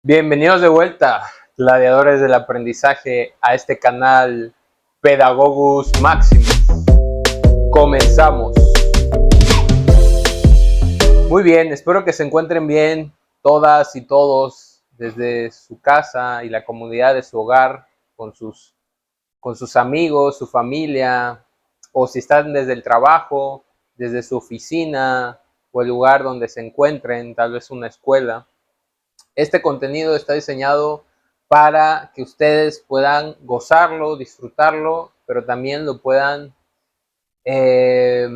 Bienvenidos de vuelta, gladiadores del aprendizaje, a este canal Pedagogus Maximus. Comenzamos. Muy bien, espero que se encuentren bien todas y todos desde su casa y la comodidad de su hogar, con sus amigos, su familia, o si están desde el trabajo, desde su oficina o el lugar donde se encuentren, tal vez una escuela. Este contenido está diseñado para que ustedes puedan gozarlo, disfrutarlo, pero también lo puedan eh,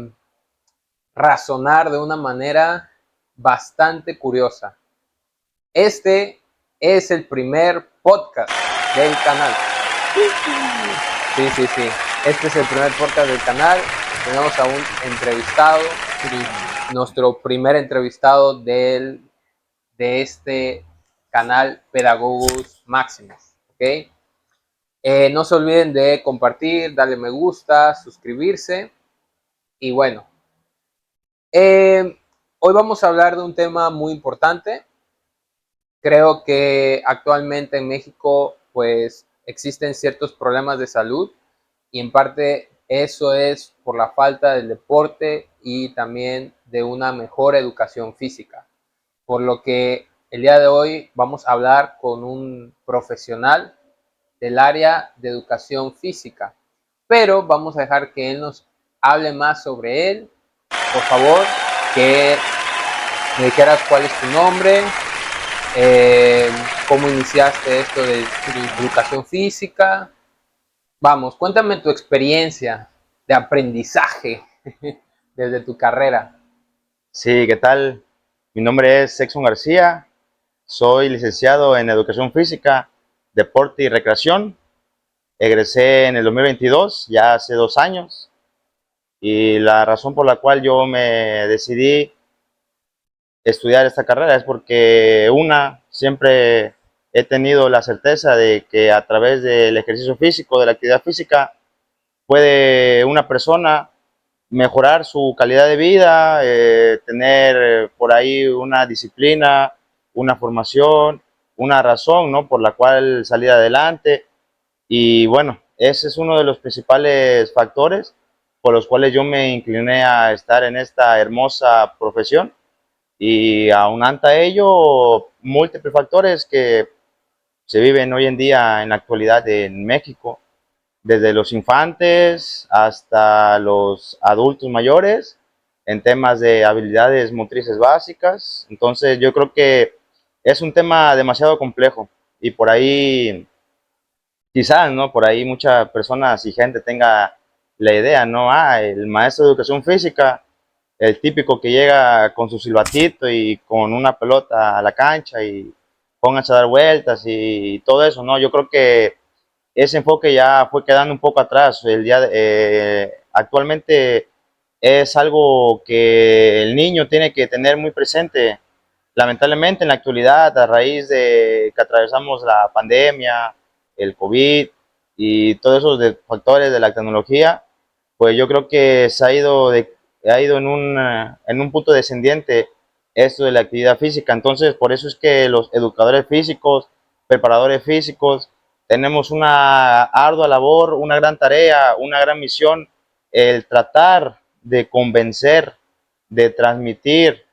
razonar de una manera bastante curiosa. Este es el primer podcast del canal. Sí, sí, sí. Este es el primer podcast del canal. Tenemos a un entrevistado, nuestro primer entrevistado de este canal Pedagogus Maximus. ¿Ok? No se olviden de compartir, darle me gusta, suscribirse. Y bueno, hoy vamos a hablar de un tema muy importante. Creo que actualmente en México pues existen ciertos problemas de salud y en parte eso es por la falta del deporte y también de una mejor educación física. Por lo que el día de hoy vamos a hablar con un profesional del área de educación física, pero vamos a dejar que él nos hable más sobre él. Por favor, que me dijeras cuál es tu nombre, eh, cómo iniciaste esto de educación física. Vamos, cuéntame tu experiencia de aprendizaje desde tu carrera. Sí, ¿qué tal? Mi nombre es Sexton García, soy licenciado en Educación Física, Deporte y Recreación. Egresé en el 2022, ya hace 2 años, y la razón por la cual yo me decidí estudiar esta carrera es porque siempre he tenido la certeza de que a través del ejercicio físico, de la actividad física, puede una persona mejorar su calidad de vida, tener por ahí una disciplina, una formación, una razón, ¿no?, por la cual salir adelante. Y bueno, ese es uno de los principales factores por los cuales yo me incliné a estar en esta hermosa profesión. Y aunando a ello, múltiples factores que se viven hoy en día en la actualidad en México, desde los infantes hasta los adultos mayores, en temas de habilidades motrices básicas. Entonces yo creo que es un tema demasiado complejo y por ahí, quizás, ¿no? Por ahí muchas personas y gente tenga la idea, ¿no? El maestro de educación física, el típico que llega con su silbatito y con una pelota a la cancha y pónganse a dar vueltas y todo eso, ¿no? Yo creo que ese enfoque ya fue quedando un poco atrás. Actualmente es algo que el niño tiene que tener muy presente. Lamentablemente en la actualidad, a raíz de que atravesamos la pandemia, el COVID y todos esos factores de la tecnología, pues yo creo que ha ido en un punto descendiente esto de la actividad física. Entonces, por eso es que los educadores físicos, preparadores físicos, tenemos una ardua labor, una gran tarea, una gran misión, el tratar de convencer, de transmitir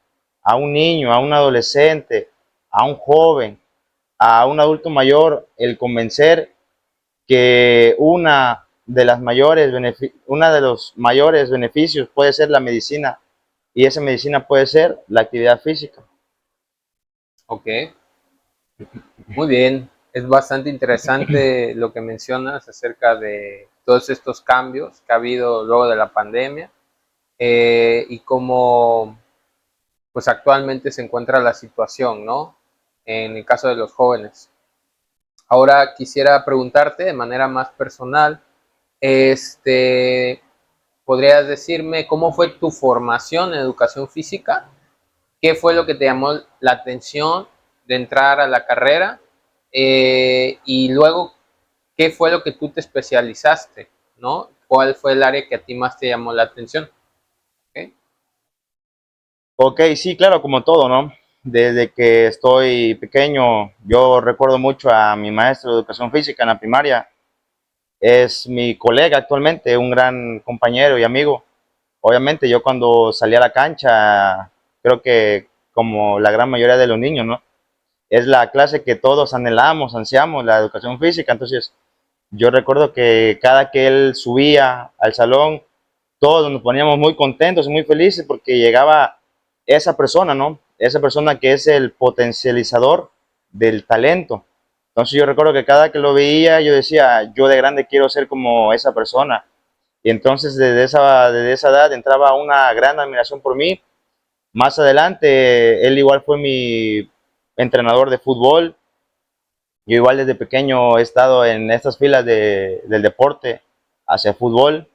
a un niño, a un adolescente, a un joven, a un adulto mayor, el convencer que una de los mayores beneficios puede ser la medicina, y esa medicina puede ser la actividad física. Ok, muy bien. Es bastante interesante lo que mencionas acerca de todos estos cambios que ha habido luego de la pandemia, y cómo pues actualmente se encuentra la situación, ¿no? En el caso de los jóvenes. Ahora quisiera preguntarte de manera más personal, este, ¿podrías decirme cómo fue tu formación en educación física? ¿Qué fue lo que te llamó la atención de entrar a la carrera? Y luego, ¿qué fue lo que tú te especializaste? ¿No? ¿Cuál fue el área que a ti más te llamó la atención? ¿Okay? Ok, sí, claro, como todo, ¿no? desde que estoy pequeño. Yo recuerdo mucho a mi maestro de educación física en la primaria. Es mi colega actualmente, un gran compañero y amigo. Obviamente yo cuando salí a la cancha, creo que como la gran mayoría de los niños, ¿no? Es la clase que todos anhelamos, ansiamos, la educación física. Entonces yo recuerdo que cada que él subía al salón, todos nos poníamos muy contentos y muy felices porque llegaba esa persona, ¿no? Esa persona que es el potencializador del talento. Entonces yo recuerdo que cada que lo veía, yo decía, yo de grande quiero ser como esa persona. Y entonces desde esa edad entraba una gran admiración por mí. Más adelante, él igual fue mi entrenador de fútbol. Yo igual desde pequeño he estado en estas filas del deporte hacia fútbol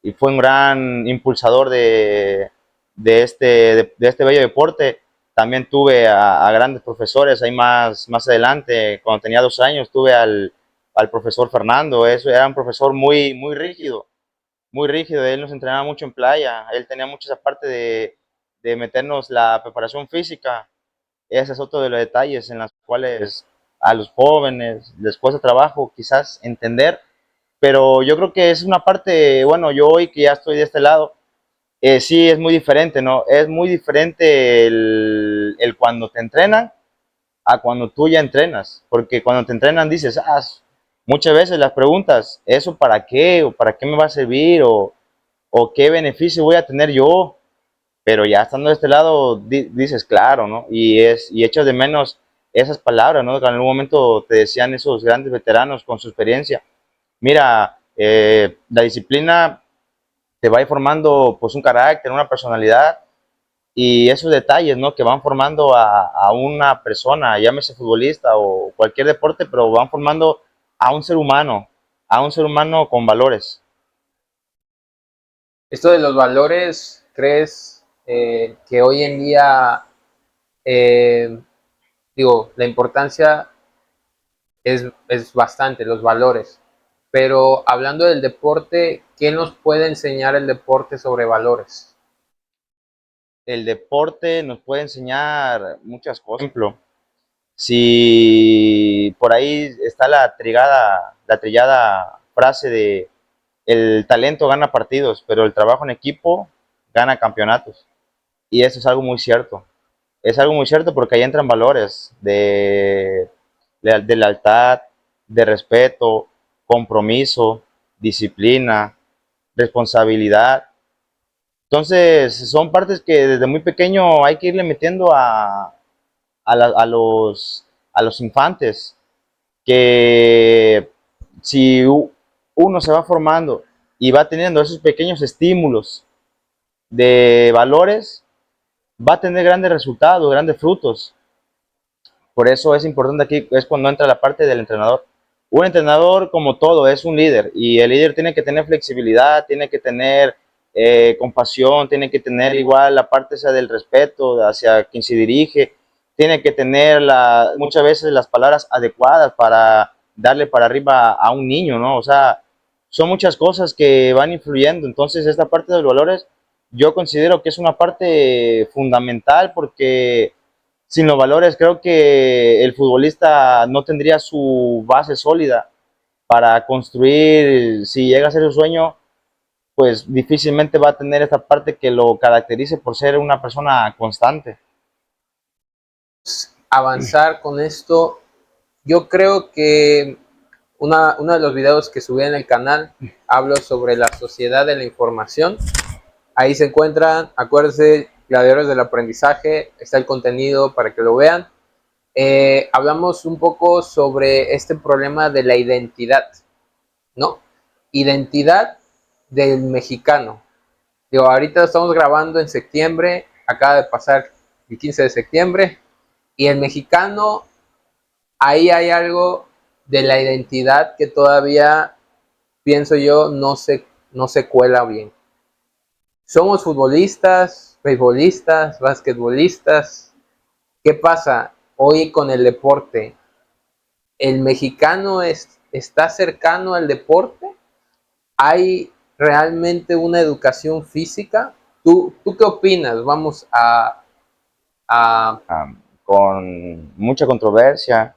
y fue un gran impulsador de este bello deporte. También tuve a grandes profesores ahí más adelante, cuando tenía 2 años, tuve al profesor Fernando. Eso era un profesor muy rígido. Él nos entrenaba mucho en playa, él tenía mucho esa parte de meternos la preparación física. Ese es otro de los detalles en los cuales a los jóvenes les cuesta trabajo quizás entender, pero yo creo que es una parte, bueno, yo hoy que ya estoy de este lado, sí es muy diferente, ¿no? Es muy diferente el cuando te entrenan a cuando tú ya entrenas, porque cuando te entrenan dices, muchas veces las preguntas, ¿eso para qué? ¿O para qué me va a servir? ¿O qué beneficio voy a tener yo? Pero ya estando de este lado, dices, claro, ¿no? Y echas de menos esas palabras, ¿no? Que en algún momento te decían esos grandes veteranos con su experiencia. Mira, la disciplina te va a ir formando pues un carácter, una personalidad y esos detalles, ¿no? Que van formando a una persona, llámese futbolista o cualquier deporte, pero van formando a un ser humano con valores. Esto de los valores, ¿crees que hoy en día, eh, digo, la importancia es bastante, los valores? Pero hablando del deporte, ¿qué nos puede enseñar el deporte sobre valores? El deporte nos puede enseñar muchas cosas. Por ejemplo, si por ahí está la trillada frase de el talento gana partidos, pero el trabajo en equipo gana campeonatos. Y eso es algo muy cierto. Es algo muy cierto porque ahí entran valores de lealtad, de respeto, compromiso, disciplina, responsabilidad. Entonces, son partes que desde muy pequeño hay que irle metiendo a los infantes, que si uno se va formando y va teniendo esos pequeños estímulos de valores, va a tener grandes resultados, grandes frutos. Por eso es importante aquí, es cuando entra la parte del entrenador. Un entrenador, como todo, es un líder y el líder tiene que tener flexibilidad, tiene que tener compasión, tiene que tener igual la parte esa del respeto hacia quien se dirige, tiene que tener muchas veces las palabras adecuadas para darle para arriba a un niño, ¿no? O sea, son muchas cosas que van influyendo. Entonces, esta parte de los valores yo considero que es una parte fundamental porque sin los valores creo que el futbolista no tendría su base sólida para construir, si llega a ser su sueño, pues difícilmente va a tener esta parte que lo caracterice por ser una persona constante. Avanzar con esto, yo creo que uno de los videos que subí en el canal hablo sobre la sociedad de la información. Ahí se encuentran, acuérdense, gladiadores del aprendizaje, está el contenido para que lo vean. Hablamos un poco sobre este problema de la identidad, ¿no? Identidad del mexicano. Digo, ahorita estamos grabando en septiembre, acaba de pasar el 15 de septiembre, y el mexicano, ahí hay algo de la identidad que todavía, pienso yo, no se cuela bien. Somos futbolistas, beisbolistas, basquetbolistas. ¿Qué pasa hoy con el deporte? ¿El mexicano está cercano al deporte? ¿Hay realmente una educación física? ¿Tú qué opinas? Vamos a con mucha controversia,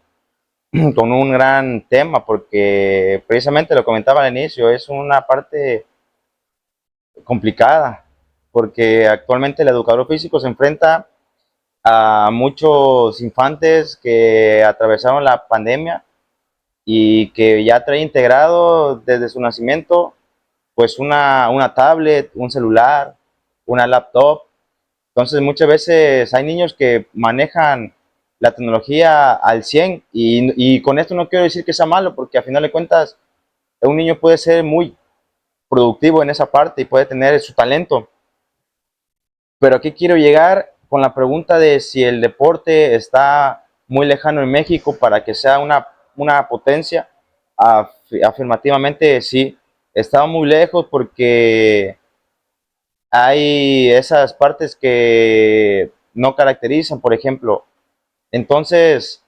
con un gran tema, porque precisamente lo comentaba al inicio, es una parte complicada, porque actualmente el educador físico se enfrenta a muchos infantes que atravesaron la pandemia y que ya trae integrado desde su nacimiento pues una tablet, un celular, una laptop. Entonces muchas veces hay niños que manejan la tecnología al 100 y con esto no quiero decir que sea malo, porque a final de cuentas un niño puede ser muy productivo en esa parte y puede tener su talento. Pero aquí quiero llegar con la pregunta de si el deporte está muy lejano en México para que sea una potencia. Afirmativamente sí, está muy lejos porque hay esas partes que no caracterizan, por ejemplo. Entonces,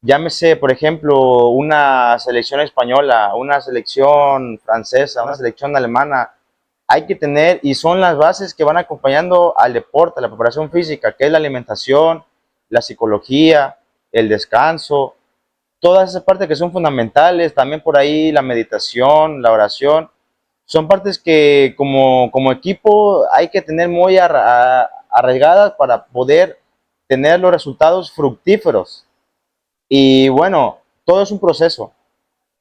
llámese, por ejemplo, una selección española, una selección francesa, una selección alemana, hay que tener, y son las bases que van acompañando al deporte, a la preparación física, que es la alimentación, la psicología, el descanso, todas esas partes que son fundamentales, también por ahí la meditación, la oración, son partes que como equipo hay que tener muy arraigadas para poder tener los resultados fructíferos. Y bueno, todo es un proceso.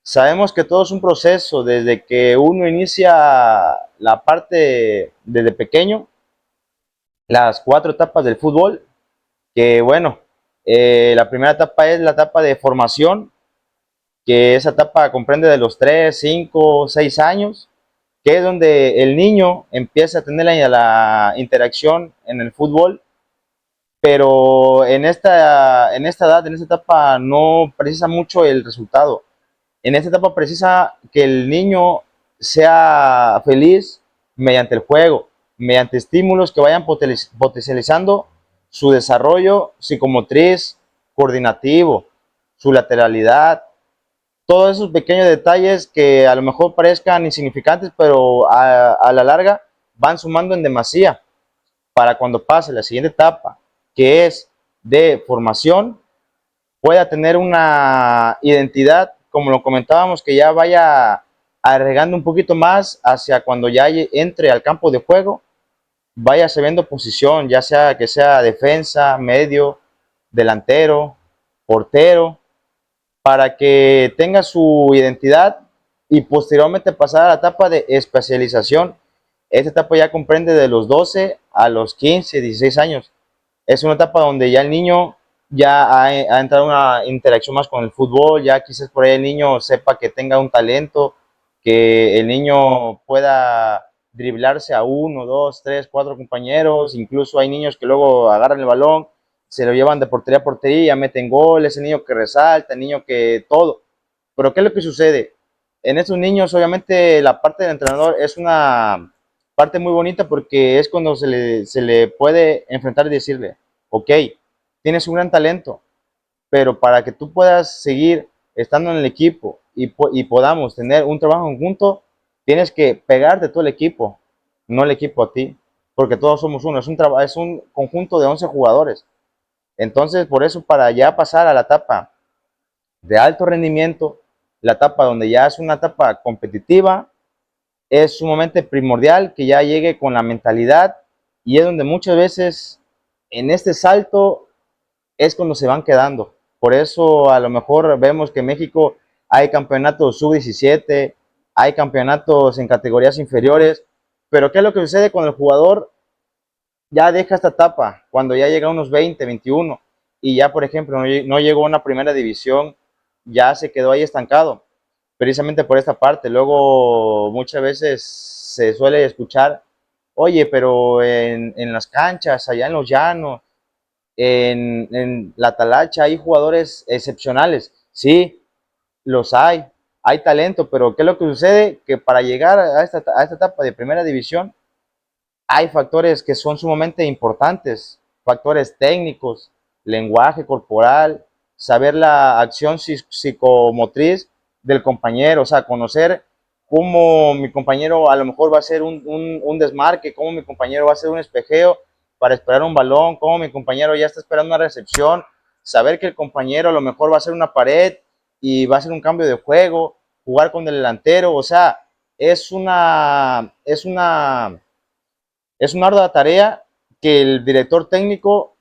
Sabemos que todo es un proceso desde que uno inicia la parte desde pequeño, las 4 etapas del fútbol, que bueno, la primera etapa es la etapa de formación, que esa etapa comprende de los 3 5 6 años, que es donde el niño empieza a tener la interacción en el fútbol, pero en esta edad, en esta etapa no precisa mucho el resultado. En esta etapa precisa que el niño sea feliz mediante el juego, mediante estímulos que vayan potencializando su desarrollo psicomotriz, coordinativo, su lateralidad, todos esos pequeños detalles que a lo mejor parezcan insignificantes, pero a la larga van sumando en demasía para cuando pase la siguiente etapa, que es de formación, pueda tener una identidad, como lo comentábamos, que ya vaya agregando un poquito más hacia cuando ya entre al campo de juego, vaya sabiendo posición, ya sea que sea defensa, medio, delantero, portero, para que tenga su identidad y posteriormente pasar a la etapa de especialización. Esta etapa ya comprende de los 12 a los 15, 16 años. Es una etapa donde ya el niño ya ha entrado una interacción más con el fútbol, ya quizás por ahí el niño sepa que tenga un talento, que el niño pueda driblarse a 1, 2, 3, 4 compañeros, incluso hay niños que luego agarran el balón, se lo llevan de portería a portería, meten goles, el niño que resalta, el niño que todo. Pero ¿qué es lo que sucede? En estos niños, obviamente, la parte del entrenador es una parte muy bonita porque es cuando se le puede enfrentar y decirle, ok, tienes un gran talento, pero para que tú puedas seguir estando en el equipo y podamos tener un trabajo conjunto, tienes que pegarte todo el equipo, no el equipo a ti, porque todos somos uno, es un conjunto de 11 jugadores. Entonces, por eso, para ya pasar a la etapa de alto rendimiento, la etapa donde ya es una etapa competitiva, es sumamente primordial que ya llegue con la mentalidad y es donde muchas veces en este salto es cuando se van quedando. Por eso a lo mejor vemos que en México hay campeonatos sub-17, hay campeonatos en categorías inferiores, pero ¿qué es lo que sucede cuando el jugador ya deja esta etapa? Cuando ya llega a unos 20, 21 y ya, por ejemplo, no llegó a una primera división, ya se quedó ahí estancado, precisamente por esta parte. Luego muchas veces se suele escuchar, oye, pero en las canchas, allá en los llanos, en la talacha hay jugadores excepcionales. Sí, los hay talento, pero ¿qué es lo que sucede? Que para llegar a esta etapa de primera división hay factores que son sumamente importantes, factores técnicos, lenguaje corporal, saber la acción psicomotriz del compañero, o sea, conocer cómo mi compañero a lo mejor va a hacer un desmarque, cómo mi compañero va a hacer un espejeo para esperar un balón, cómo mi compañero ya está esperando una recepción saber que el compañero a lo mejor va a hacer una pared y va a hacer un cambio de juego, jugar con el delantero, o sea, es una, es una, es una ardua tarea que el director técnico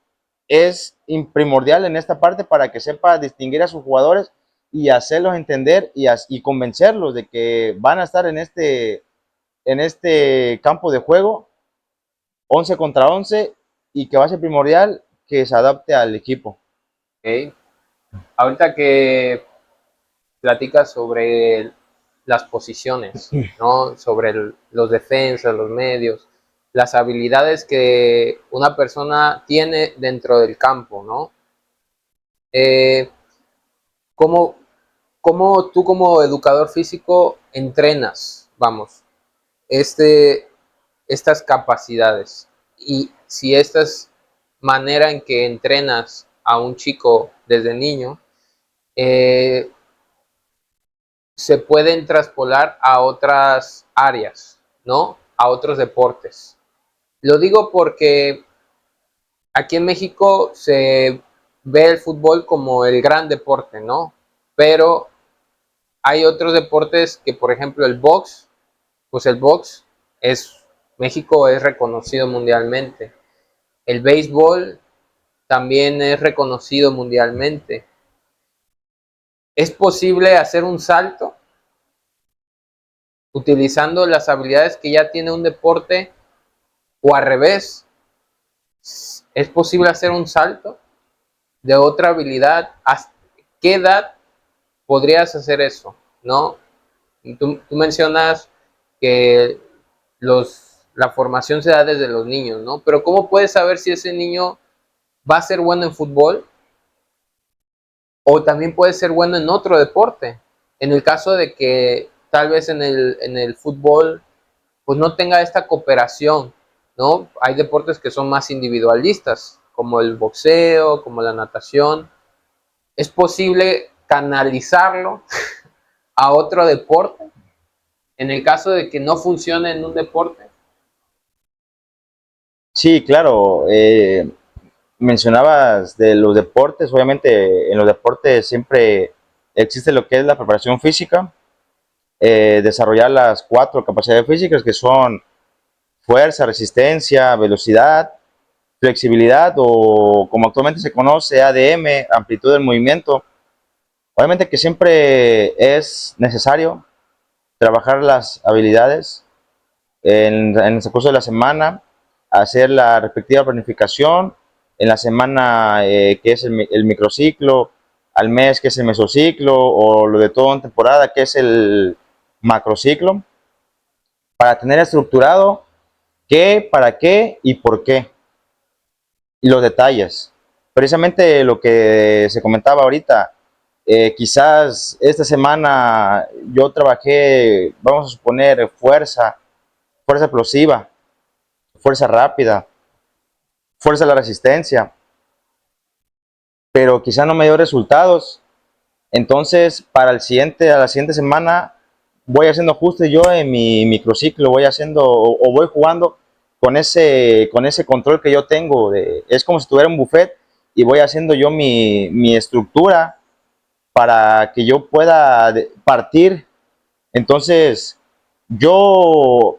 es primordial en esta parte para que sepa distinguir a sus jugadores y hacerlos entender y convencerlos de que van a estar en este campo de juego 11 contra 11 y que va a ser primordial que se adapte al equipo. ¿Ok? Ahorita que platicas sobre las posiciones, ¿no? Sobre los defensas, los medios, las habilidades que una persona tiene dentro del campo, ¿no? Eh, ¿cómo, ¿Cómo tú como educador físico entrenas, vamos, estas capacidades? Y si esta es manera en que entrenas a un chico desde niño, eh, se pueden traspolar a otras áreas, ¿no? A otros deportes. Lo digo porque aquí en México se ve el fútbol como el gran deporte, ¿no? Pero hay otros deportes que, por ejemplo, el box, pues el box es, México es reconocido mundialmente. El béisbol también es reconocido mundialmente. ¿Es posible hacer un salto utilizando las habilidades que ya tiene un deporte o al revés? ¿Es posible hacer un salto de otra habilidad? ¿Hasta qué edad podrías hacer eso? ¿No? Tú mencionas que la formación se da desde los niños, ¿no? Pero ¿cómo puedes saber si ese niño va a ser bueno en fútbol o también puede ser bueno en otro deporte? En el caso de que tal vez en el fútbol pues no tenga esta cooperación, ¿no? Hay deportes que son más individualistas, como el boxeo, como la natación. ¿Es posible canalizarlo a otro deporte en el caso de que no funcione en un deporte? Sí, claro. Mencionabas de los deportes, obviamente en los deportes siempre existe lo que es la preparación física, desarrollar las 4 capacidades físicas que son fuerza, resistencia, velocidad, flexibilidad o como actualmente se conoce ADM, amplitud del movimiento. Obviamente que siempre es necesario trabajar las habilidades en el curso de la semana, hacer la respectiva planificación, en la semana que es el microciclo, al mes que es el mesociclo, o lo de todo en temporada que es el macrociclo, para tener estructurado qué, para qué y por qué, y los detalles. Precisamente lo que se comentaba ahorita, quizás esta semana yo trabajé, vamos a suponer, fuerza explosiva, fuerza rápida, fuerza a la resistencia, pero quizá no me dio resultados. Entonces, a la siguiente semana, voy haciendo ajustes yo en mi microciclo, voy haciendo o voy jugando con ese control que yo tengo. Es como si tuviera un buffet y voy haciendo yo mi estructura para que yo pueda partir. Entonces, yo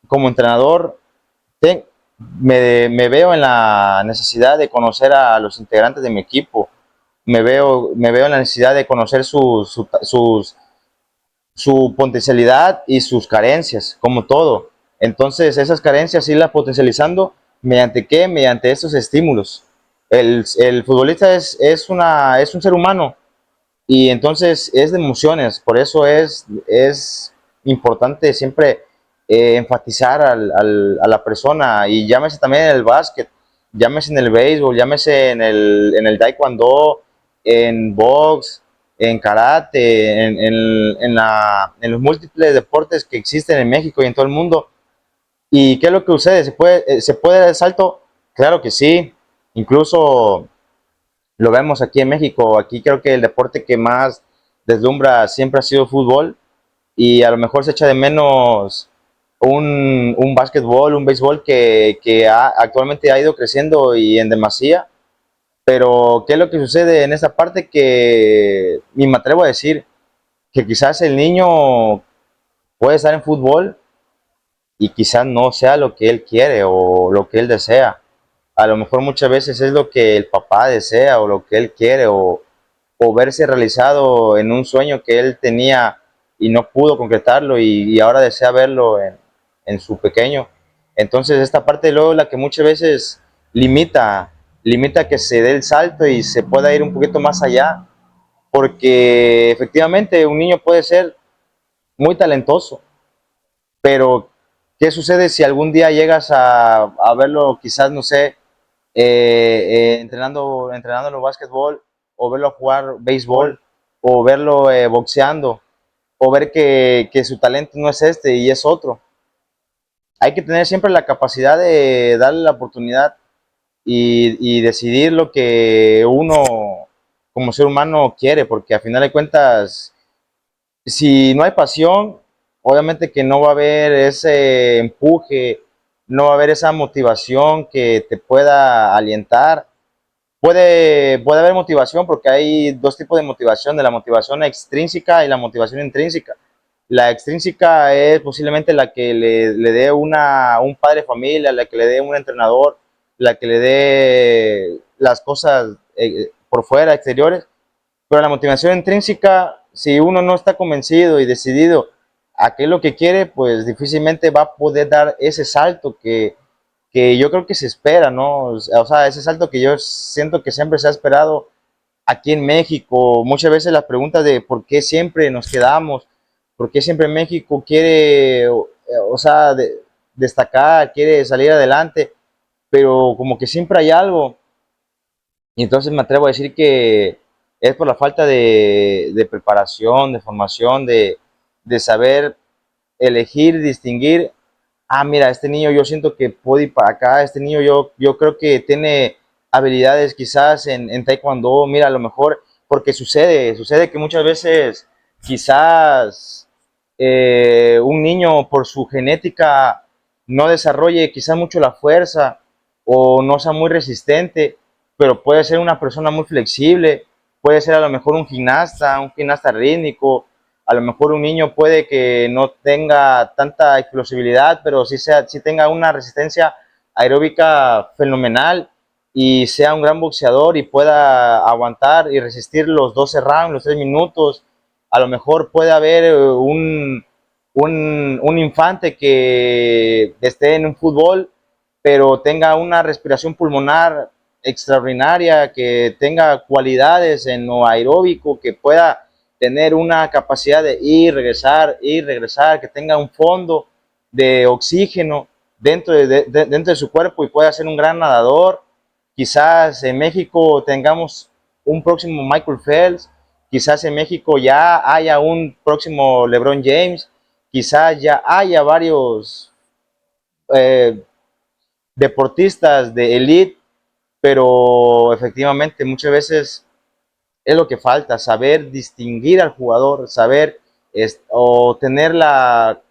como entrenador te- me veo en la necesidad de conocer a los integrantes de mi equipo, me veo en la necesidad de conocer su potencialidad y sus carencias, como todo. Entonces, esas carencias irlas potencializando, ¿mediante qué? Mediante estos estímulos. El futbolista es un ser humano y entonces es de emociones, por eso es importante siempre enfatizar a la persona, y llámese también en el básquet, llámese en el béisbol, llámese en el taekwondo, en box, en karate, en los múltiples deportes que existen en México y en todo el mundo. ¿Y qué es lo que sucede? Se puede dar el salto? Claro que sí, incluso lo vemos aquí en México. Aquí creo que el deporte que más deslumbra siempre ha sido el fútbol, y a lo mejor se echa de menos un básquetbol, un béisbol que actualmente ha ido creciendo y en demasía, Pero, ¿qué es lo que sucede en esta parte? Que, y me atrevo a decir, que quizás el niño puede estar en fútbol y quizás no sea lo que él quiere o lo que él desea. A lo mejor muchas veces es lo que el papá desea o lo que él quiere o verse realizado en un sueño que él tenía y no pudo concretarlo y ahora desea verlo en su pequeño. Entonces esta parte luego la que muchas veces limita, limita que se dé el salto y se pueda ir un poquito más allá, porque efectivamente un niño puede ser muy talentoso, pero ¿qué sucede si algún día llegas a verlo, quizás, no sé, entrenándolo básquetbol, o verlo jugar béisbol, o verlo boxeando, o ver que su talento no es este y es otro? Hay que tener siempre la capacidad de darle la oportunidad y decidir lo que uno como ser humano quiere, porque a final de cuentas, si no hay pasión, obviamente que no va a haber ese empuje, no va a haber esa motivación que te pueda alientar. Puede haber motivación porque hay dos tipos de motivación, de la motivación extrínseca y la motivación intrínseca. La extrínseca es posiblemente la que le dé un padre de familia, la que le dé un entrenador, la que le dé las cosas por fuera, exteriores. Pero la motivación intrínseca, si uno no está convencido y decidido a qué es lo que quiere, pues difícilmente va a poder dar ese salto que yo creo que se espera, ¿no? O sea, ese salto que yo siento que siempre se ha esperado aquí en México. Muchas veces las preguntas de por qué siempre nos quedamos, por qué siempre México quiere, o sea, destacar, quiere salir adelante, pero como que siempre hay algo. Y entonces me atrevo a decir que es por la falta de preparación, de formación, de saber elegir, distinguir. Ah, mira, este niño yo siento que puede ir para acá, este niño yo creo que tiene habilidades quizás en taekwondo, mira, a lo mejor, porque sucede que muchas veces quizás un niño por su genética no desarrolle quizás mucho la fuerza o no sea muy resistente, pero puede ser una persona muy flexible, puede ser a lo mejor un gimnasta rítmico, a lo mejor un niño puede que no tenga tanta explosibilidad, pero sí tenga una resistencia aeróbica fenomenal y sea un gran boxeador y pueda aguantar y resistir los 12 rounds, los 3 minutos. A lo mejor puede haber un infante que esté en un fútbol, pero tenga una respiración pulmonar extraordinaria, que tenga cualidades en lo aeróbico, que pueda tener una capacidad de ir, regresar, que tenga un fondo de oxígeno dentro de su cuerpo y pueda ser un gran nadador. Quizás en México tengamos un próximo Michael Phelps, quizás en México ya haya un próximo LeBron James, quizás ya haya varios eh, deportistas de elite, pero efectivamente muchas veces es lo que falta, saber distinguir al jugador, saber o tener la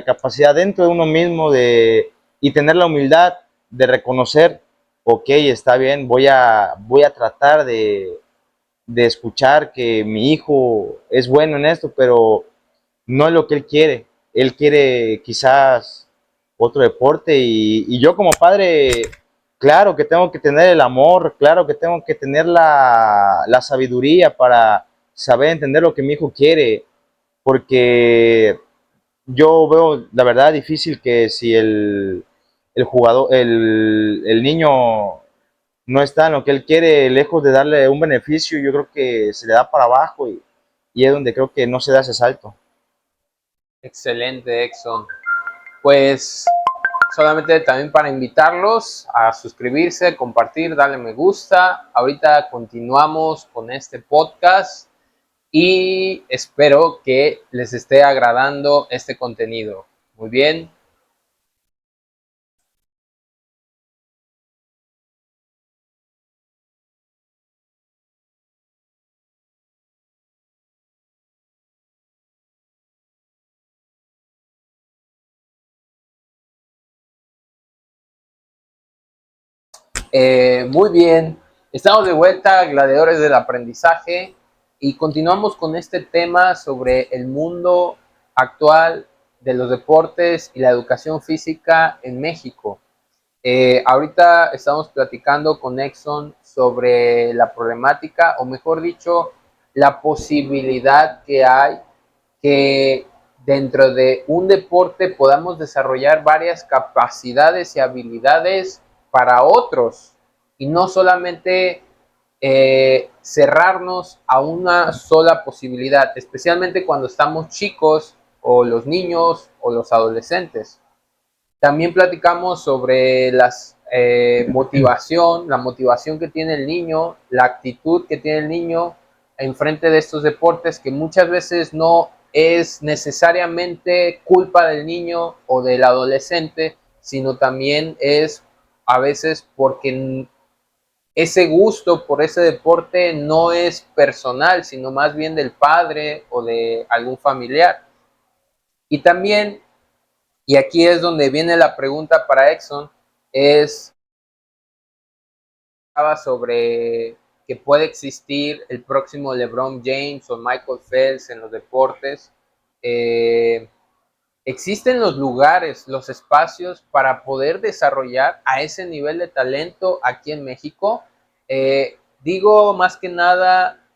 capacidad dentro de uno mismo y tener la humildad de reconocer, ok, está bien, voy a tratar de escuchar que mi hijo es bueno en esto, pero no es lo que él quiere. Él quiere quizás otro deporte y yo como padre, claro que tengo que tener el amor, claro que tengo que tener la sabiduría para saber entender lo que mi hijo quiere, porque yo veo la verdad difícil que si el jugador, el niño no está en lo que él quiere, lejos de darle un beneficio, yo creo que se le da para abajo y es donde creo que no se da ese salto. Excelente, Exxon. Pues solamente también para invitarlos a suscribirse, compartir, darle me gusta. Ahorita continuamos con este podcast y espero que les esté agradando este contenido. Muy bien. Muy bien. Estamos de vuelta, gladiadores del aprendizaje, y continuamos con este tema sobre el mundo actual de los deportes y la educación física en México. Ahorita estamos platicando con Exxon sobre la problemática, o mejor dicho, la posibilidad que hay que dentro de un deporte podamos desarrollar varias capacidades y habilidades para otros y no solamente cerrarnos a una sola posibilidad, especialmente cuando estamos chicos o los niños o los adolescentes. También platicamos sobre la motivación que tiene el niño, la actitud que tiene el niño en frente de estos deportes, que muchas veces no es necesariamente culpa del niño o del adolescente, sino también es a veces porque ese gusto por ese deporte no es personal, sino más bien del padre o de algún familiar. Y también, y aquí es donde viene la pregunta para Exxon, es sobre que puede existir el próximo LeBron James o Michael Phelps en los deportes. Eh, ¿Existen los lugares, los espacios para poder desarrollar a ese nivel de talento aquí en México? Digo más que nada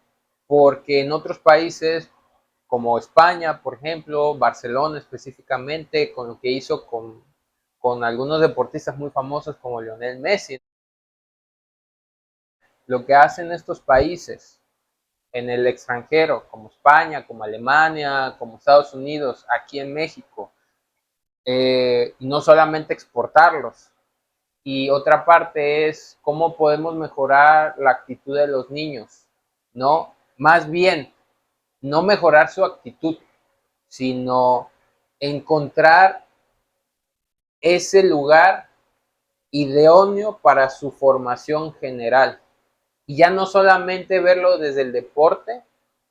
porque en otros países como España, por ejemplo, Barcelona específicamente, con lo que hizo con algunos deportistas muy famosos como Lionel Messi, lo que hacen estos países en el extranjero, como España, como Alemania, como Estados Unidos, aquí en México, no solamente exportarlos. Y otra parte es cómo podemos mejorar la actitud de los niños, ¿no? Más bien, no mejorar su actitud, sino encontrar ese lugar idóneo para su formación general. Y ya no solamente verlo desde el deporte,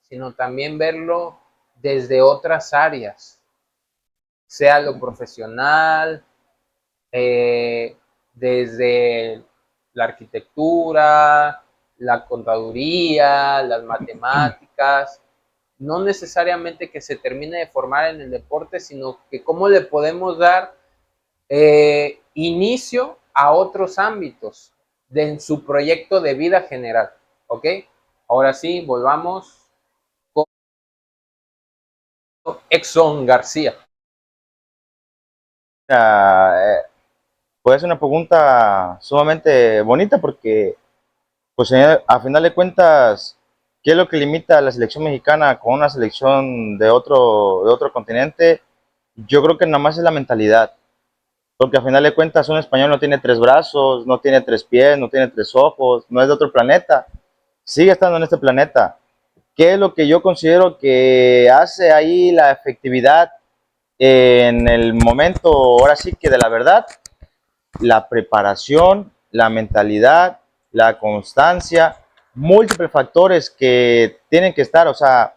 sino también verlo desde otras áreas, sea lo profesional, desde la arquitectura, la contaduría, las matemáticas, no necesariamente que se termine de formar en el deporte, sino que cómo le podemos dar inicio a otros ámbitos de su proyecto de vida general. ¿Ok? Ahora sí, volvamos con Exxon García. Pues es una pregunta sumamente bonita porque, pues a final de cuentas, ¿qué es lo que limita a la selección mexicana con una selección de otro continente? Yo creo que nada más es la mentalidad, porque a final de cuentas un español no tiene tres brazos, no tiene tres pies, no tiene tres ojos, no es de otro planeta, sigue estando en este planeta. ¿Qué es lo que yo considero que hace ahí la efectividad en el momento, ahora sí que de la verdad? La preparación, la mentalidad, la constancia, múltiples factores que tienen que estar, o sea,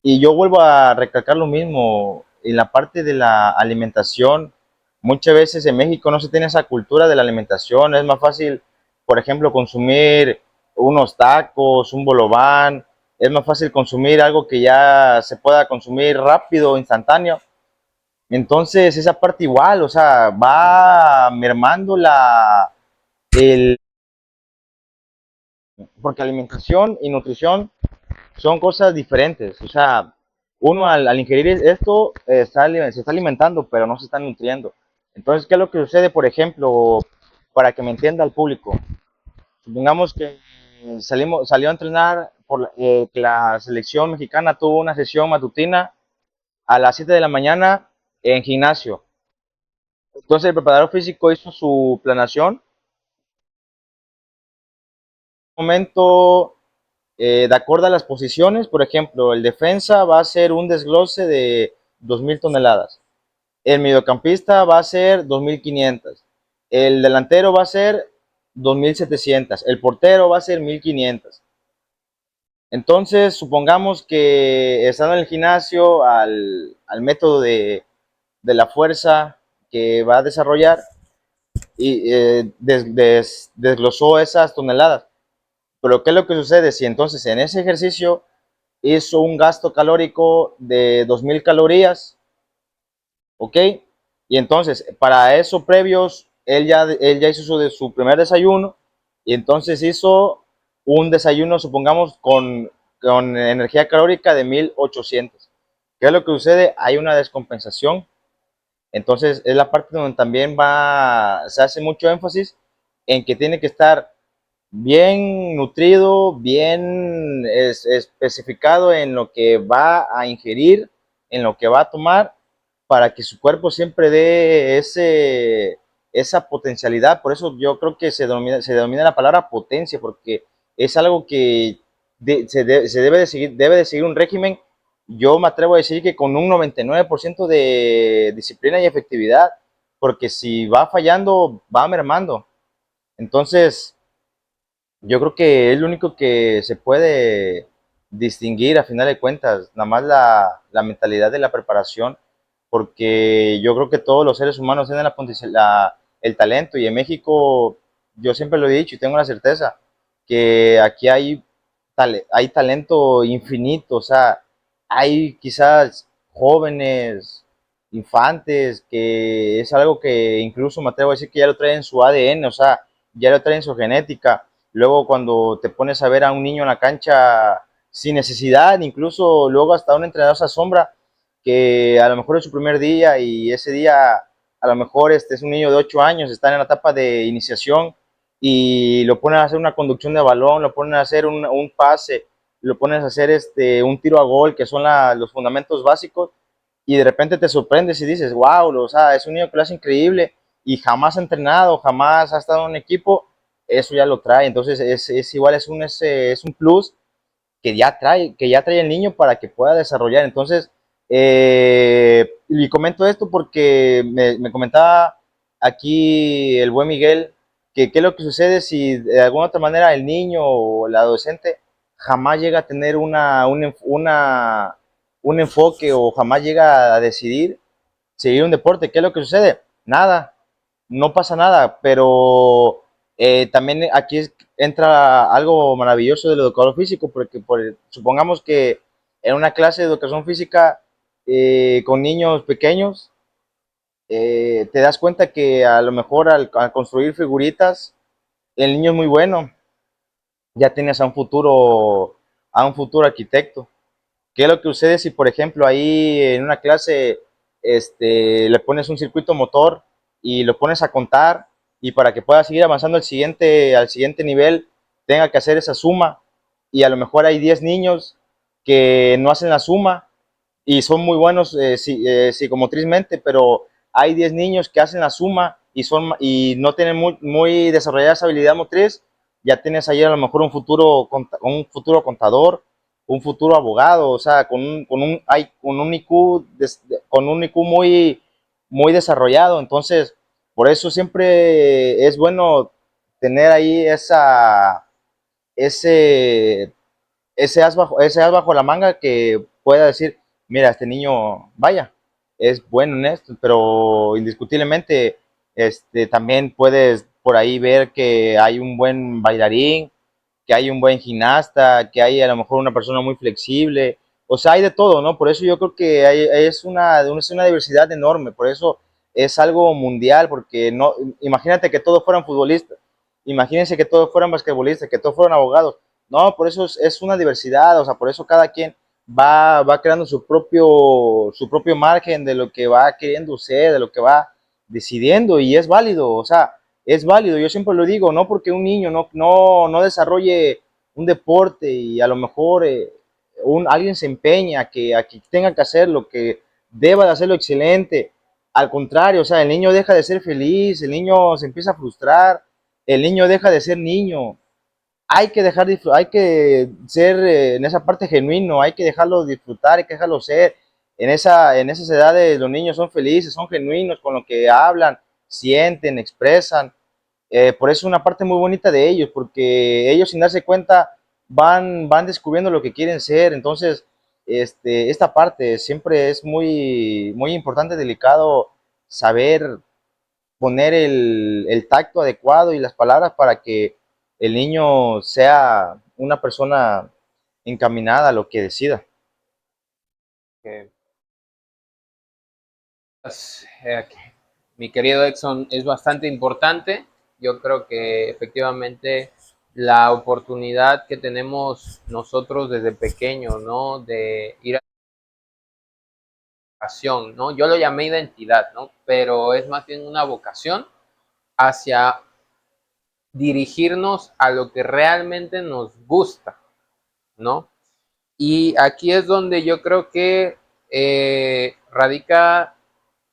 y yo vuelvo a recalcar lo mismo, en la parte de la alimentación, muchas veces en México no se tiene esa cultura de la alimentación, es más fácil, por ejemplo, consumir unos tacos, un bolobán, es más fácil consumir algo que ya se pueda consumir rápido, instantáneo. Entonces, esa parte igual, o sea, va mermando el, porque alimentación y nutrición son cosas diferentes. O sea, uno al ingerir esto se está alimentando, pero no se está nutriendo. Entonces, ¿qué es lo que sucede, por ejemplo, para que me entienda el público? Supongamos que salió a entrenar, que la selección mexicana tuvo una sesión matutina a las 7 de la mañana en gimnasio. Entonces, el preparador físico hizo su planeación. En un momento, de acuerdo a las posiciones, por ejemplo, el defensa va a ser un desglose de 2.000 toneladas. El mediocampista va a ser 2.500. El delantero va a ser 2.700. El portero va a ser 1.500. Entonces, supongamos que estando en el gimnasio al método de la fuerza que va a desarrollar y desglosó esas toneladas. Pero ¿qué es lo que sucede? Si entonces en ese ejercicio hizo un gasto calórico de 2000 calorías, ¿ok? Y entonces, para eso previos, él ya hizo su primer desayuno y entonces hizo un desayuno, supongamos, con energía calórica de 1800. ¿Qué es lo que sucede? Hay una descompensación. Entonces, es la parte donde también se hace mucho énfasis en que tiene que estar bien nutrido, bien especificado en lo que va a ingerir, en lo que va a tomar, para que su cuerpo siempre dé esa potencialidad. Por eso yo creo que se denomina la palabra potencia, porque es algo que se debe de seguir un régimen. Yo me atrevo a decir que con un 99% de disciplina y efectividad, porque si va fallando, va mermando. Entonces, yo creo que es lo único que se puede distinguir a final de cuentas, nada más la mentalidad de la preparación, porque yo creo que todos los seres humanos tienen el talento y en México, yo siempre lo he dicho y tengo la certeza, que aquí hay talento infinito, o sea, hay quizás jóvenes, infantes, que es algo que incluso me atrevo a decir que ya lo traen en su ADN, o sea, ya lo traen en su genética. Luego cuando te pones a ver a un niño en la cancha sin necesidad, incluso luego hasta un entrenador se asombra que a lo mejor es su primer día y ese día a lo mejor es un niño de 8 años, está en la etapa de iniciación y lo ponen a hacer una conducción de balón, lo ponen a hacer un pase, lo ponen a hacer un tiro a gol, que son los fundamentos básicos, y de repente te sorprendes y dices, wow, o sea, es un niño que lo hace increíble y jamás ha entrenado, jamás ha estado en un equipo, eso ya lo trae. Entonces es igual, es un plus que ya trae el niño para que pueda desarrollar. Entonces, y comento esto porque me comentaba aquí el buen Miguel que qué es lo que sucede si de alguna otra manera el niño o el adolescente jamás llega a tener un enfoque o jamás llega a decidir seguir un deporte. ¿Qué es lo que sucede? Nada, no pasa nada, pero también aquí entra algo maravilloso del educador físico, porque supongamos que en una clase de educación física con niños pequeños, te das cuenta que a lo mejor al construir figuritas, el niño es muy bueno, ya tienes a un futuro arquitecto. ¿Qué es lo que sucede si, por ejemplo, ahí en una clase le pones un circuito motor y lo pones a contar y para que pueda seguir avanzando al siguiente nivel tenga que hacer esa suma y a lo mejor hay 10 niños que no hacen la suma y son muy buenos psicomotrizmente, pero hay 10 niños que hacen la suma y no tienen muy desarrollada esa habilidad motriz, ya tienes ahí a lo mejor un futuro contador, un futuro abogado, o sea, con un IQ muy, muy desarrollado. Entonces, por eso siempre es bueno tener ahí ese, ese as bajo la manga que pueda decir, mira, este niño, vaya, es bueno en esto, pero indiscutiblemente también puedes por ahí ver que hay un buen bailarín, que hay un buen gimnasta, que hay a lo mejor una persona muy flexible, o sea, hay de todo, ¿no? Por eso yo creo que es una diversidad enorme, por eso es algo mundial, porque no, imagínate que todos fueran futbolistas, imagínense que todos fueran basquetbolistas, que todos fueran abogados, no, por eso es una diversidad, o sea, por eso cada quien va creando su propio margen de lo que va queriendo ser, de lo que va decidiendo, y es válido, o sea, es válido, yo siempre lo digo, no porque un niño no desarrolle un deporte y a lo mejor alguien se empeña a que tenga que hacerlo, que deba de hacerlo excelente, al contrario, o sea, el niño deja de ser feliz, el niño se empieza a frustrar, el niño deja de ser niño, hay que ser en esa parte genuino, hay que dejarlo disfrutar, hay que dejarlo ser. En esas edades los niños son felices, son genuinos con lo que hablan, sienten, expresan. Por eso es una parte muy bonita de ellos, porque ellos sin darse cuenta van descubriendo lo que quieren ser. Entonces, esta parte siempre es muy, muy importante, delicado saber poner el tacto adecuado y las palabras para que el niño sea una persona encaminada a lo que decida. Que, pues, mi querido Exxon, es bastante importante. Yo creo que efectivamente la oportunidad que tenemos nosotros desde pequeños, ¿no? De ir a la vocación, ¿no? Yo lo llamé identidad, ¿no? Pero es más bien una vocación hacia dirigirnos a lo que realmente nos gusta, ¿no? Y aquí es donde yo creo que radica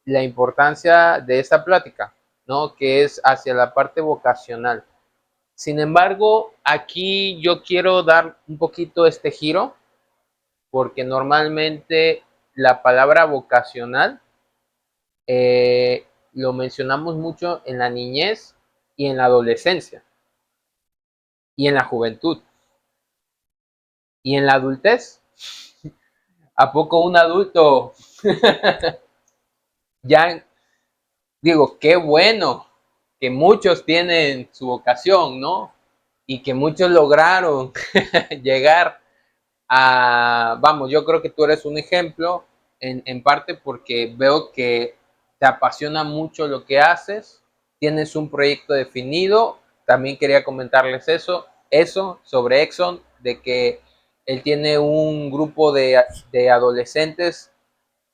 la importancia de esta plática, ¿no? Que es hacia la parte vocacional. Sin embargo, aquí yo quiero dar un poquito este giro, porque normalmente la palabra vocacional lo mencionamos mucho en la niñez y en la adolescencia y en la juventud y en la adultez. ¿A poco un adulto ya digo, qué bueno que muchos tienen su vocación, ¿no? Y que muchos lograron llegar a, vamos, yo creo que tú eres un ejemplo en parte porque veo que te apasiona mucho lo que haces, tienes un proyecto definido, también quería comentarles eso sobre Exxon, de que él tiene un grupo de adolescentes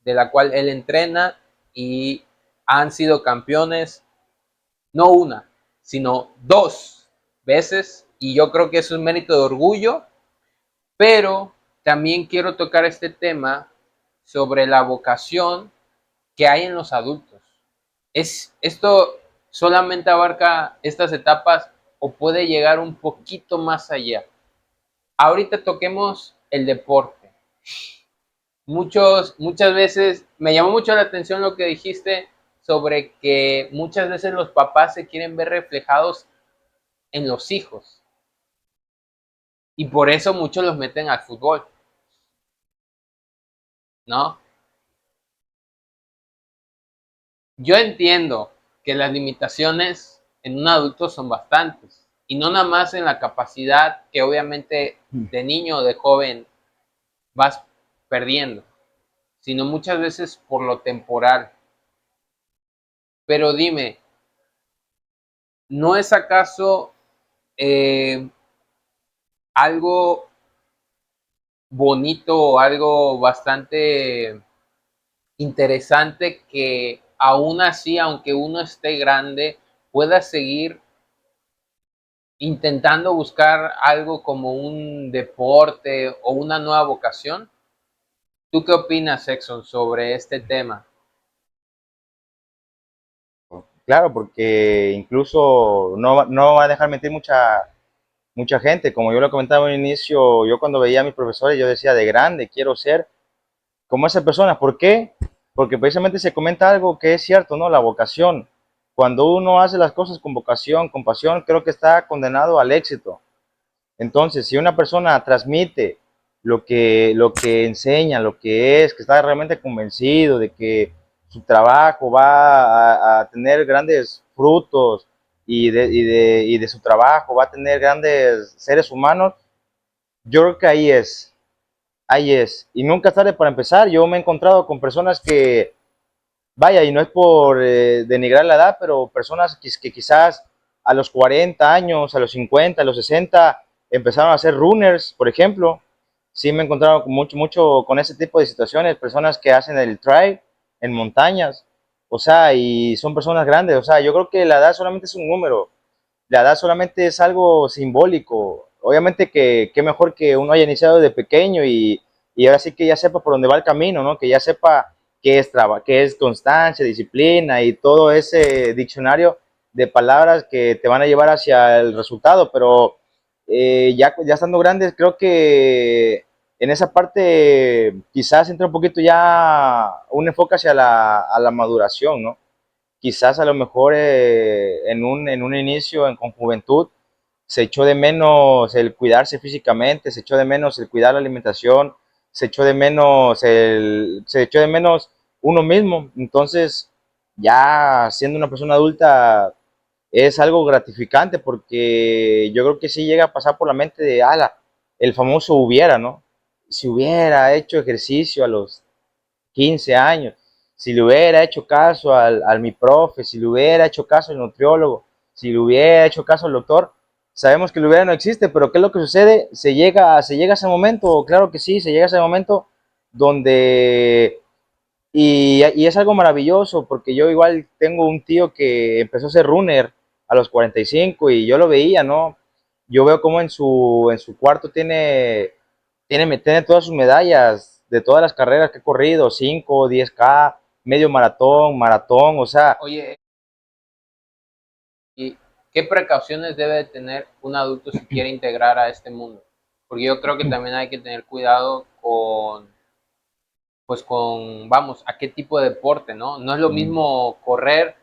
de la cual él entrena y han sido campeones no una, sino dos veces y yo creo que es un mérito de orgullo, pero también quiero tocar este tema sobre la vocación que hay en los adultos. Esto solamente abarca estas etapas o puede llegar un poquito más allá. Ahorita toquemos el deporte. Muchas veces me llamó mucho la atención lo que dijiste sobre que muchas veces los papás se quieren ver reflejados en los hijos y por eso muchos los meten al fútbol, ¿no? Yo entiendo que las limitaciones en un adulto son bastantes y no nada más en la capacidad que obviamente de niño o de joven vas perdiendo, sino muchas veces por lo temporal. Pero dime, ¿no es acaso eh, algo bonito o algo bastante interesante que aún así, aunque uno esté grande, pueda seguir intentando buscar algo como un deporte o una nueva vocación? ¿Tú qué opinas, Exxon, sobre este tema? Claro, porque incluso no va a dejar mentir mucha gente. Como yo lo comentaba al inicio, yo cuando veía a mis profesores, yo decía, de grande quiero ser como esa persona. ¿Por qué? Porque precisamente se comenta algo que es cierto, ¿no? La vocación. Cuando uno hace las cosas con vocación, con pasión, creo que está condenado al éxito. Entonces, si una persona transmite lo que enseña, lo que es, que está realmente convencido de que su trabajo va a tener grandes frutos y de su trabajo va a tener grandes seres humanos, yo creo que ahí es. Y nunca es tarde para empezar. Yo me he encontrado con personas que, vaya, y no es por denigrar la edad, pero personas que quizás a los 40 años, a los 50, a los 60, empezaron a ser runners, por ejemplo. Sí me he encontrado mucho con ese tipo de situaciones, personas que hacen el trail en montañas, o sea, y son personas grandes, o sea, yo creo que la edad solamente es un número, la edad solamente es algo simbólico. Obviamente que qué mejor que uno haya iniciado de pequeño y ahora sí que ya sepa por dónde va el camino, ¿no? Que ya sepa qué es constancia, disciplina y todo ese diccionario de palabras que te van a llevar hacia el resultado, pero ya estando grandes, creo que en esa parte quizás entra un poquito ya un enfoque hacia a la maduración, ¿no? Quizás a lo mejor en un inicio, con juventud, se echó de menos el cuidarse físicamente, se echó de menos el cuidar la alimentación, se echó de menos uno mismo. Entonces, ya siendo una persona adulta, es algo gratificante porque yo creo que sí llega a pasar por la mente de, ala, el famoso hubiera, ¿no? Si hubiera hecho ejercicio a los 15 años, si le hubiera hecho caso al mi profe, si le hubiera hecho caso al nutriólogo, si le hubiera hecho caso al doctor, sabemos que el hubiera no existe, pero ¿qué es lo que sucede? Se llega a ese momento, claro que sí, se llega a ese momento donde y es algo maravilloso porque yo igual tengo un tío que empezó a ser runner a los 45 y yo lo veía, ¿no? Yo veo como en su cuarto tiene todas sus medallas de todas las carreras que he corrido, 5, 10K, medio maratón, maratón, o sea, Oye, ¿y qué precauciones debe tener un adulto si quiere integrar a este mundo? Porque yo creo que también hay que tener cuidado con, pues con, vamos, a qué tipo de deporte, ¿no? No es lo mismo correr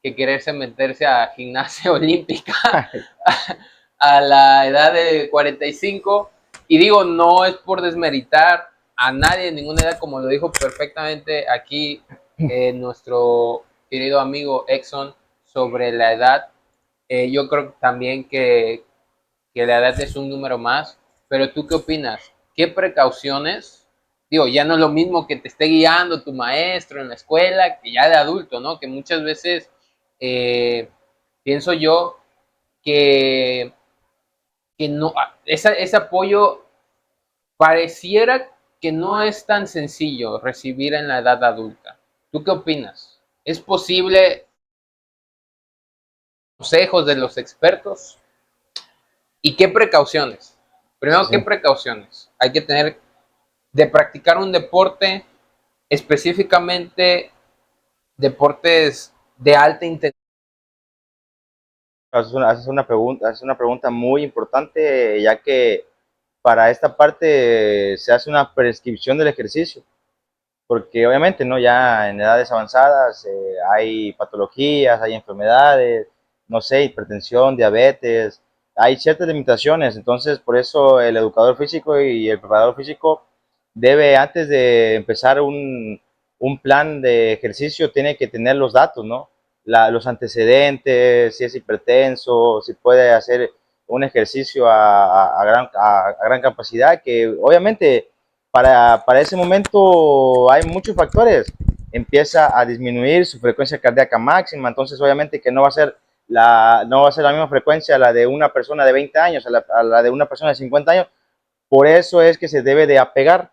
que quererse meterse a gimnasia olímpica a la edad de 45. Y digo, no es por desmeritar a nadie en ninguna edad, como lo dijo perfectamente aquí nuestro querido amigo Exxon sobre la edad. Yo creo también que la edad es un número más, pero ¿tú qué opinas? ¿Qué precauciones? Digo, ya no es lo mismo que te esté guiando tu maestro en la escuela que ya de adulto, ¿no? Que muchas veces pienso yo que, que no, ese apoyo pareciera que no es tan sencillo recibir en la edad adulta. ¿Tú qué opinas? ¿Es posible consejos de los expertos? ¿Y qué precauciones? Primero, ¿qué sí. precauciones hay que tener de practicar un deporte, específicamente deportes de alta intensidad? Haces una pregunta muy importante, ya que para esta parte se hace una prescripción del ejercicio. Porque obviamente, ¿no? Ya en edades avanzadas hay patologías, hay enfermedades, no sé, hipertensión, diabetes, hay ciertas limitaciones, entonces por eso el educador físico y el preparador físico debe, antes de empezar un plan de ejercicio, tiene que tener los datos, ¿no? Los antecedentes, si es hipertenso, si puede hacer un ejercicio a gran capacidad, que obviamente para ese momento hay muchos factores. Empieza a disminuir su frecuencia cardíaca máxima, entonces obviamente que no va a ser la misma frecuencia la de una persona de 20 años a la de una persona de 50 años. Por eso es que se debe de apegar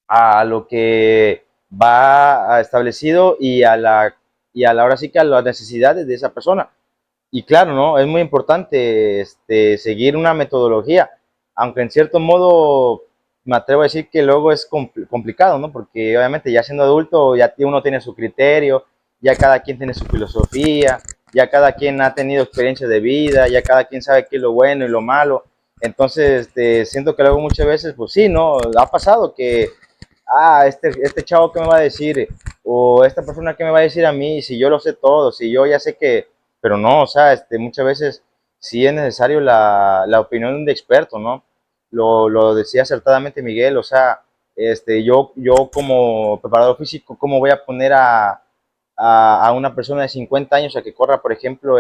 a lo que va establecido y a la ahora sí que a las necesidades de esa persona. Y claro, ¿no? Es muy importante seguir una metodología, aunque en cierto modo me atrevo a decir que luego es complicado, ¿no? Porque obviamente ya siendo adulto ya uno tiene su criterio, ya cada quien tiene su filosofía, ya cada quien ha tenido experiencia de vida, ya cada quien sabe qué es lo bueno y lo malo. Entonces, siento que luego muchas veces, pues sí, ¿no? Ha pasado que, este chavo qué me va a decir, o esta persona qué me va a decir a mí, si yo lo sé todo, si yo ya sé que, pero no, o sea, muchas veces sí es necesario la opinión de un experto, ¿no? Lo decía acertadamente Miguel, o sea, yo como preparador físico, ¿cómo voy a poner a una persona de 50 años a que corra, por ejemplo,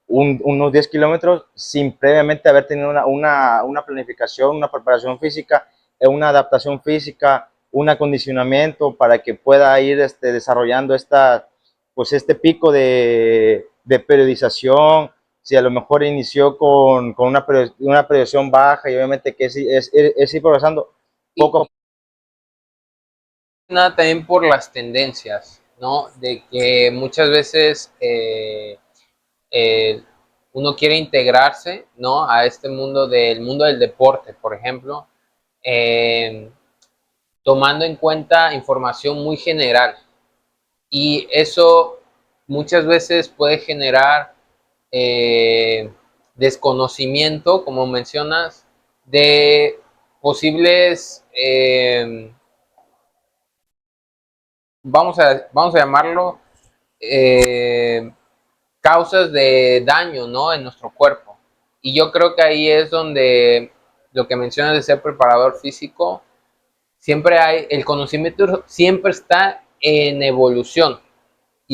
unos 10 kilómetros sin previamente haber tenido una planificación, una preparación física, una adaptación física, un acondicionamiento para que pueda ir desarrollando pues este pico de periodización? Si a lo mejor inició con una periodización baja y obviamente que es ir progresando Y poco a poco. nada también por las tendencias, ¿no? De que muchas veces eh, uno quiere integrarse, ¿no? A este mundo del deporte, por ejemplo, eh, tomando en cuenta información muy general. Y eso muchas veces puede generar eh, desconocimiento, como mencionas, de posibles, vamos a llamarlo, eh, causas de daño, ¿no? En nuestro cuerpo. Y yo creo que ahí es donde lo que mencionas de ser preparador físico, siempre hay, el conocimiento siempre está en evolución.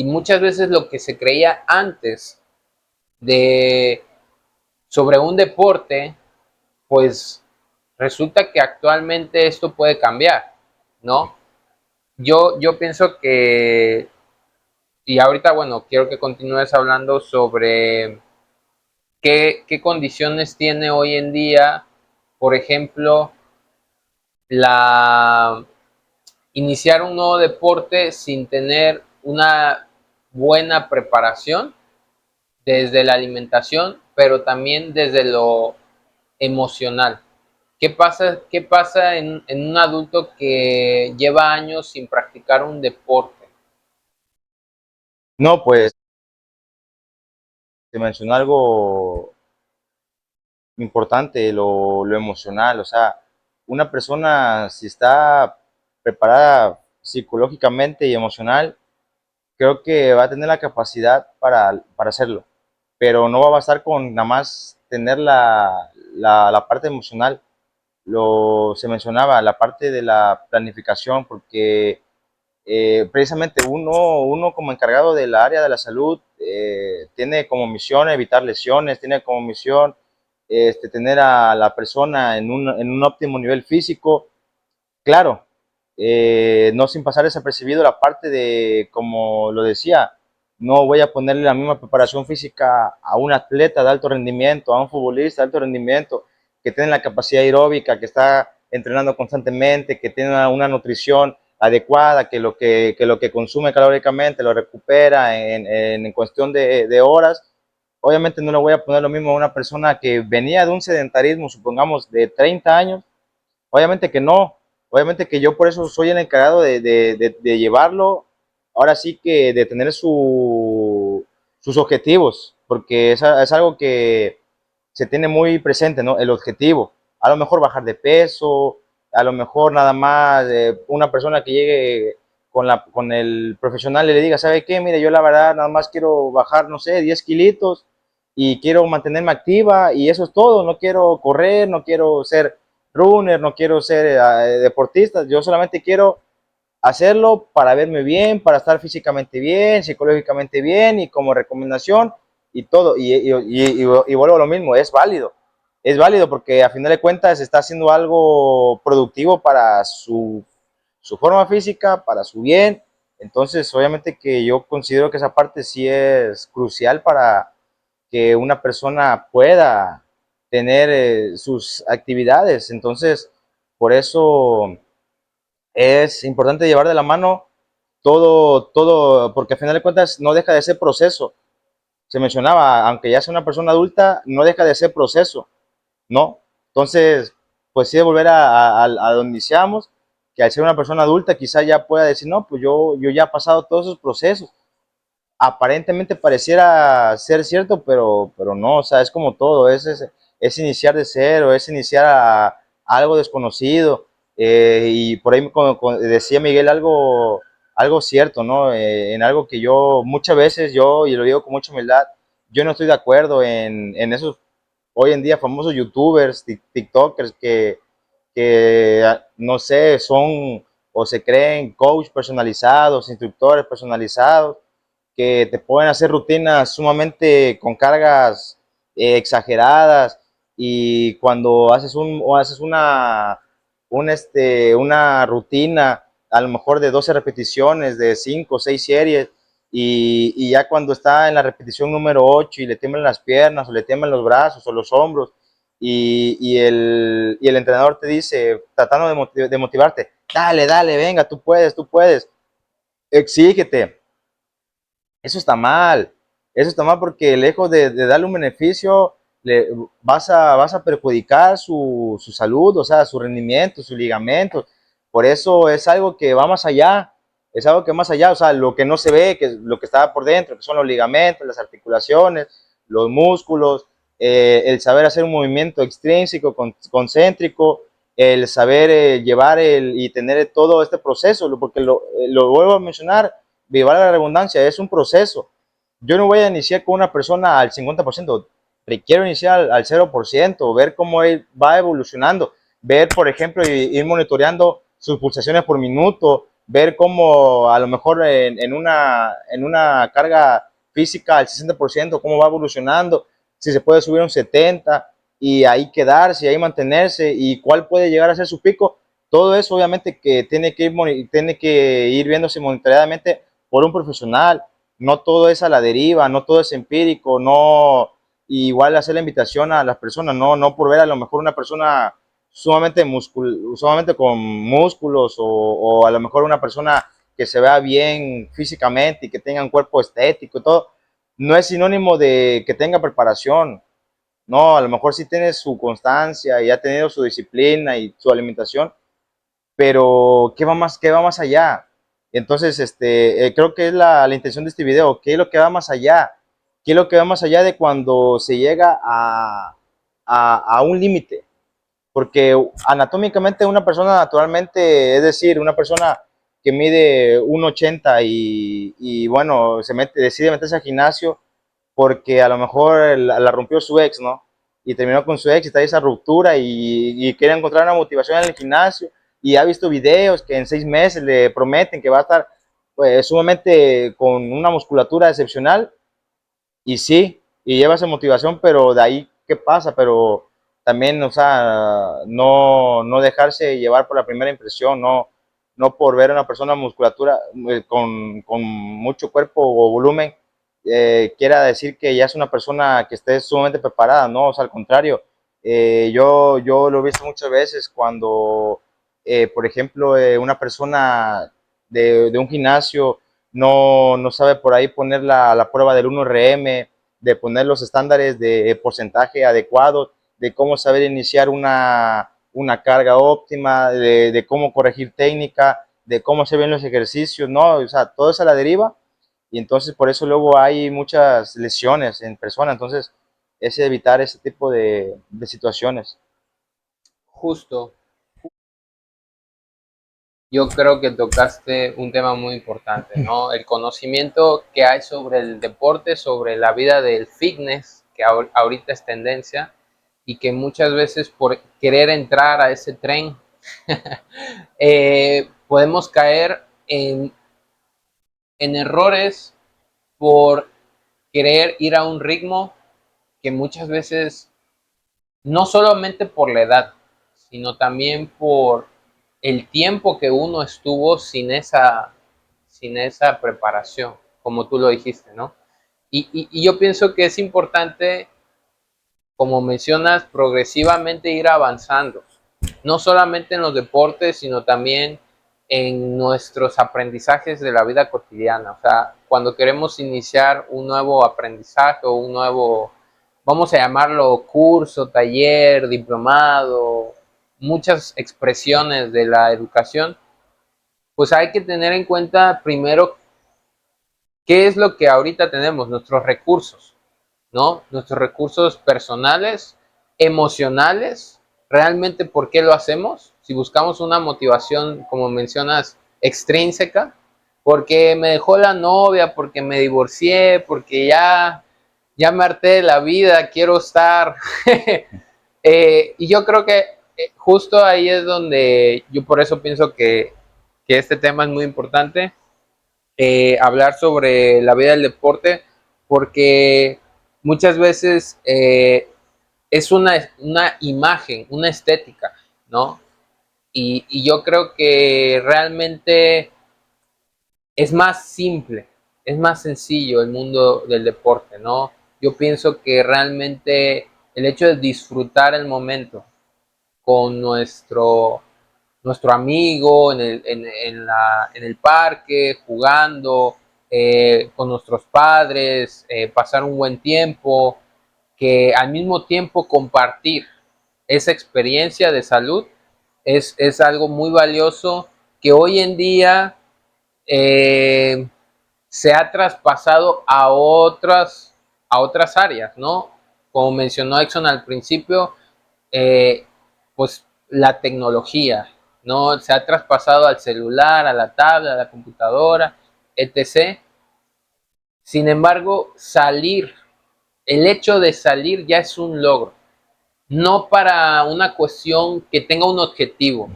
Y muchas veces lo que se creía antes de sobre un deporte, pues resulta que actualmente esto puede cambiar, ¿no? Yo pienso que, y ahorita, bueno, quiero que continúes hablando sobre qué condiciones tiene hoy en día, por ejemplo, la iniciar un nuevo deporte sin tener una buena preparación desde la alimentación, pero también desde lo emocional. Qué pasa en un adulto que lleva años sin practicar un deporte? No, pues te mencionó algo importante, lo emocional, o sea, una persona si está preparada psicológicamente y emocional, creo que va a tener la capacidad para hacerlo, pero no va a bastar con nada más tener la parte emocional, se mencionaba, la parte de la planificación, porque precisamente uno como encargado del área de la salud tiene como misión evitar lesiones, tiene como misión tener a la persona en un óptimo nivel físico. Claro, no sin pasar desapercibido la parte de, como lo decía, no voy a ponerle la misma preparación física a un atleta de alto rendimiento, a un futbolista de alto rendimiento, que tiene la capacidad aeróbica, que está entrenando constantemente, que tiene una nutrición adecuada, que lo que consume calóricamente lo recupera en cuestión de horas. Obviamente no le voy a poner lo mismo a una persona que venía de un sedentarismo, supongamos, de 30 años. Obviamente que no, obviamente que yo por eso soy el encargado de llevarlo, ahora sí que de tener sus objetivos, porque es algo que se tiene muy presente, ¿no? El objetivo, a lo mejor bajar de peso, a lo mejor nada más una persona que llegue con el profesional y le diga, ¿sabe qué? Mire, yo la verdad nada más quiero bajar, no sé, 10 kilitos y quiero mantenerme activa y eso es todo, no quiero correr, no quiero ser runner, no quiero ser deportista, yo solamente quiero hacerlo para verme bien, para estar físicamente bien, psicológicamente bien y como recomendación y todo. Y vuelvo a lo mismo, es válido porque a final de cuentas está haciendo algo productivo para su forma física, para su bien. Entonces, obviamente que yo considero que esa parte sí es crucial para que una persona pueda tener sus actividades. Entonces, por eso es importante llevar de la mano todo, porque al final de cuentas no deja de ser proceso. Se mencionaba, aunque ya sea una persona adulta, no deja de ser proceso, ¿no? Entonces, pues sí, de volver a donde iniciamos, que al ser una persona adulta quizá ya pueda decir, no, pues yo ya he pasado todos esos procesos, aparentemente pareciera ser cierto, pero no, o sea, es como todo, es iniciar de cero, es iniciar a algo desconocido. Y por ahí decía Miguel algo cierto, ¿no? En algo que yo muchas veces, y lo digo con mucha humildad, yo no estoy de acuerdo en esos hoy en día famosos youtubers, tiktokers que no sé, son o se creen coach personalizados, instructores personalizados, que te pueden hacer rutinas sumamente con cargas exageradas y cuando haces una rutina a lo mejor de 12 repeticiones, de 5 o 6 series y ya cuando está en la repetición número 8 y le tiemblan las piernas o le tiemblan los brazos o los hombros y el entrenador te dice, tratando de motivarte, dale, dale, venga, tú puedes, exígete, eso está mal porque lejos de darle un beneficio, vas a perjudicar su salud, o sea, su rendimiento, sus ligamentos. Por eso es algo que va más allá, es algo que más allá, o sea, lo que no se ve, que es lo que está por dentro, que son los ligamentos, las articulaciones, los músculos, el saber hacer un movimiento extrínseco, concéntrico, el saber llevar y tener todo este proceso, porque lo vuelvo a mencionar, viva la redundancia, es un proceso. Yo no voy a iniciar con una persona al 50%, requiero iniciar al 0%, ver cómo él va evolucionando, ver, por ejemplo, ir monitoreando sus pulsaciones por minuto, ver cómo a lo mejor en una carga física al 60%, cómo va evolucionando, si se puede subir a un 70% y ahí quedarse, y ahí mantenerse, y cuál puede llegar a ser su pico. Todo eso obviamente que tiene que ir viéndose monitoreadamente por un profesional. No todo es a la deriva, no todo es empírico, no igual hacer la invitación a las personas, no por ver a lo mejor una persona sumamente con músculos o a lo mejor una persona que se vea bien físicamente y que tenga un cuerpo estético y todo, no es sinónimo de que tenga preparación. No, a lo mejor sí tiene su constancia y ha tenido su disciplina y su alimentación, pero qué va más allá? Entonces, creo que es la intención de este video. ¿Qué es lo que va más allá? ¿Qué es lo que va más allá de cuando se llega a un límite? Porque anatómicamente una persona naturalmente, es decir, una persona que mide 1,80 y bueno, decide meterse al gimnasio porque a lo mejor la rompió su ex, ¿no? Y terminó con su ex y está esa ruptura y quiere encontrar una motivación en el gimnasio y ha visto videos que en 6 meses le prometen que va a estar pues, sumamente con una musculatura excepcional y sí, y lleva esa motivación, pero de ahí, ¿qué pasa? Pero también, o sea, no dejarse llevar por la primera impresión, no por ver a una persona musculatura con mucho cuerpo o volumen, quiera decir que ya es una persona que esté sumamente preparada, ¿no? O sea, al contrario, yo lo he visto muchas veces cuando, por ejemplo, una persona de un gimnasio no sabe por ahí poner la prueba del 1RM, de poner los estándares de porcentaje adecuados, de cómo saber iniciar una carga óptima, de cómo corregir técnica, de cómo se ven los ejercicios, ¿no? O sea, todo eso a la deriva y entonces por eso luego hay muchas lesiones en personas, entonces es evitar ese tipo de situaciones. Justo. Yo creo que tocaste un tema muy importante, ¿no? El conocimiento que hay sobre el deporte, sobre la vida del fitness, que ahorita es tendencia, y que muchas veces por querer entrar a ese tren, podemos caer en errores por querer ir a un ritmo que muchas veces, no solamente por la edad, sino también por el tiempo que uno estuvo sin esa preparación, como tú lo dijiste, ¿no? Y yo pienso que es importante, como mencionas, progresivamente ir avanzando, no solamente en los deportes, sino también en nuestros aprendizajes de la vida cotidiana. O sea, cuando queremos iniciar un nuevo aprendizaje o un nuevo, vamos a llamarlo curso, taller, diplomado, muchas expresiones de la educación, pues hay que tener en cuenta primero qué es lo que ahorita tenemos, nuestros recursos, ¿no? Nuestros recursos personales, emocionales, realmente por qué lo hacemos. Si buscamos una motivación, como mencionas, extrínseca, porque me dejó la novia, porque me divorcié, porque ya me harté de la vida, quiero estar. Y yo creo que justo ahí es donde yo por eso pienso que este tema es muy importante, hablar sobre la vida del deporte, porque muchas veces es una imagen, una estética, ¿no? Y yo creo que realmente es más simple, es más sencillo el mundo del deporte, ¿no? Yo pienso que realmente el hecho de disfrutar el momento con nuestro amigo en el parque, jugando, con nuestros padres, pasar un buen tiempo, que al mismo tiempo compartir esa experiencia de salud es algo muy valioso que hoy en día eh, se ha traspasado a otras áreas, ¿no? Como mencionó Exxon al principio, pues la tecnología, ¿no? Se ha traspasado al celular, a la tablet, a la computadora, etc. Sin embargo, el hecho de salir ya es un logro, no para una cuestión que tenga un objetivo,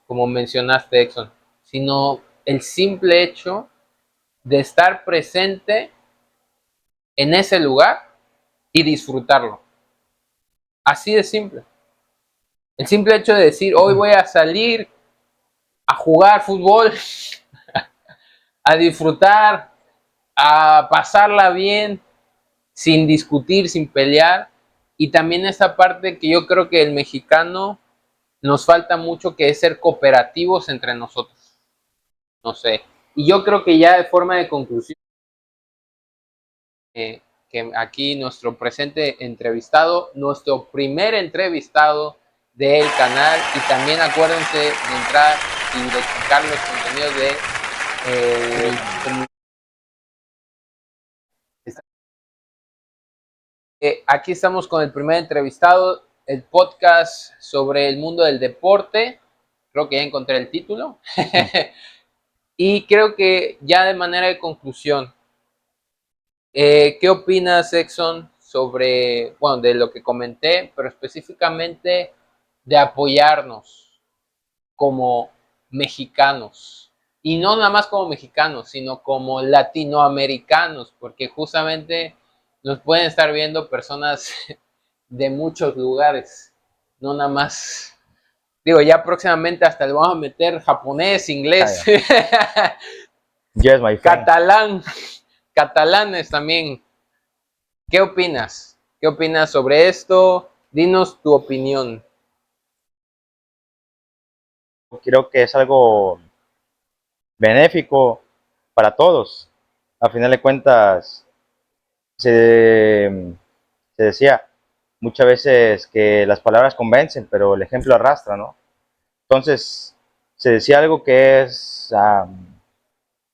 como mencionaste, Exxon, sino el simple hecho de estar presente en ese lugar y disfrutarlo. Así de simple. El simple hecho de decir, hoy voy a salir a jugar fútbol, a disfrutar, a pasarla bien, sin discutir, sin pelear. Y también esa parte que yo creo que el mexicano nos falta mucho, que es ser cooperativos entre nosotros. No sé. Y yo creo que ya de forma de conclusión, que aquí nuestro presente entrevistado, nuestro primer entrevistado del canal, y también acuérdense de entrar y de checar los contenidos de aquí estamos con el primer entrevistado, el podcast sobre el mundo del deporte. Creo que ya encontré el título. Y creo que ya de manera de conclusión, ¿qué opinas, Exxon, sobre, bueno, de lo que comenté, pero específicamente de apoyarnos como mexicanos? Y no nada más como mexicanos, sino como latinoamericanos, porque justamente nos pueden estar viendo personas de muchos lugares, no nada más. Digo, ya próximamente hasta le vamos a meter japonés, inglés, Yes, my friend. catalanes también. ¿Qué opinas? ¿Qué opinas sobre esto? Dinos tu opinión. Creo que es algo benéfico para todos. A final de cuentas, se decía muchas veces que las palabras convencen, pero el ejemplo arrastra, ¿no? Entonces, se decía algo que es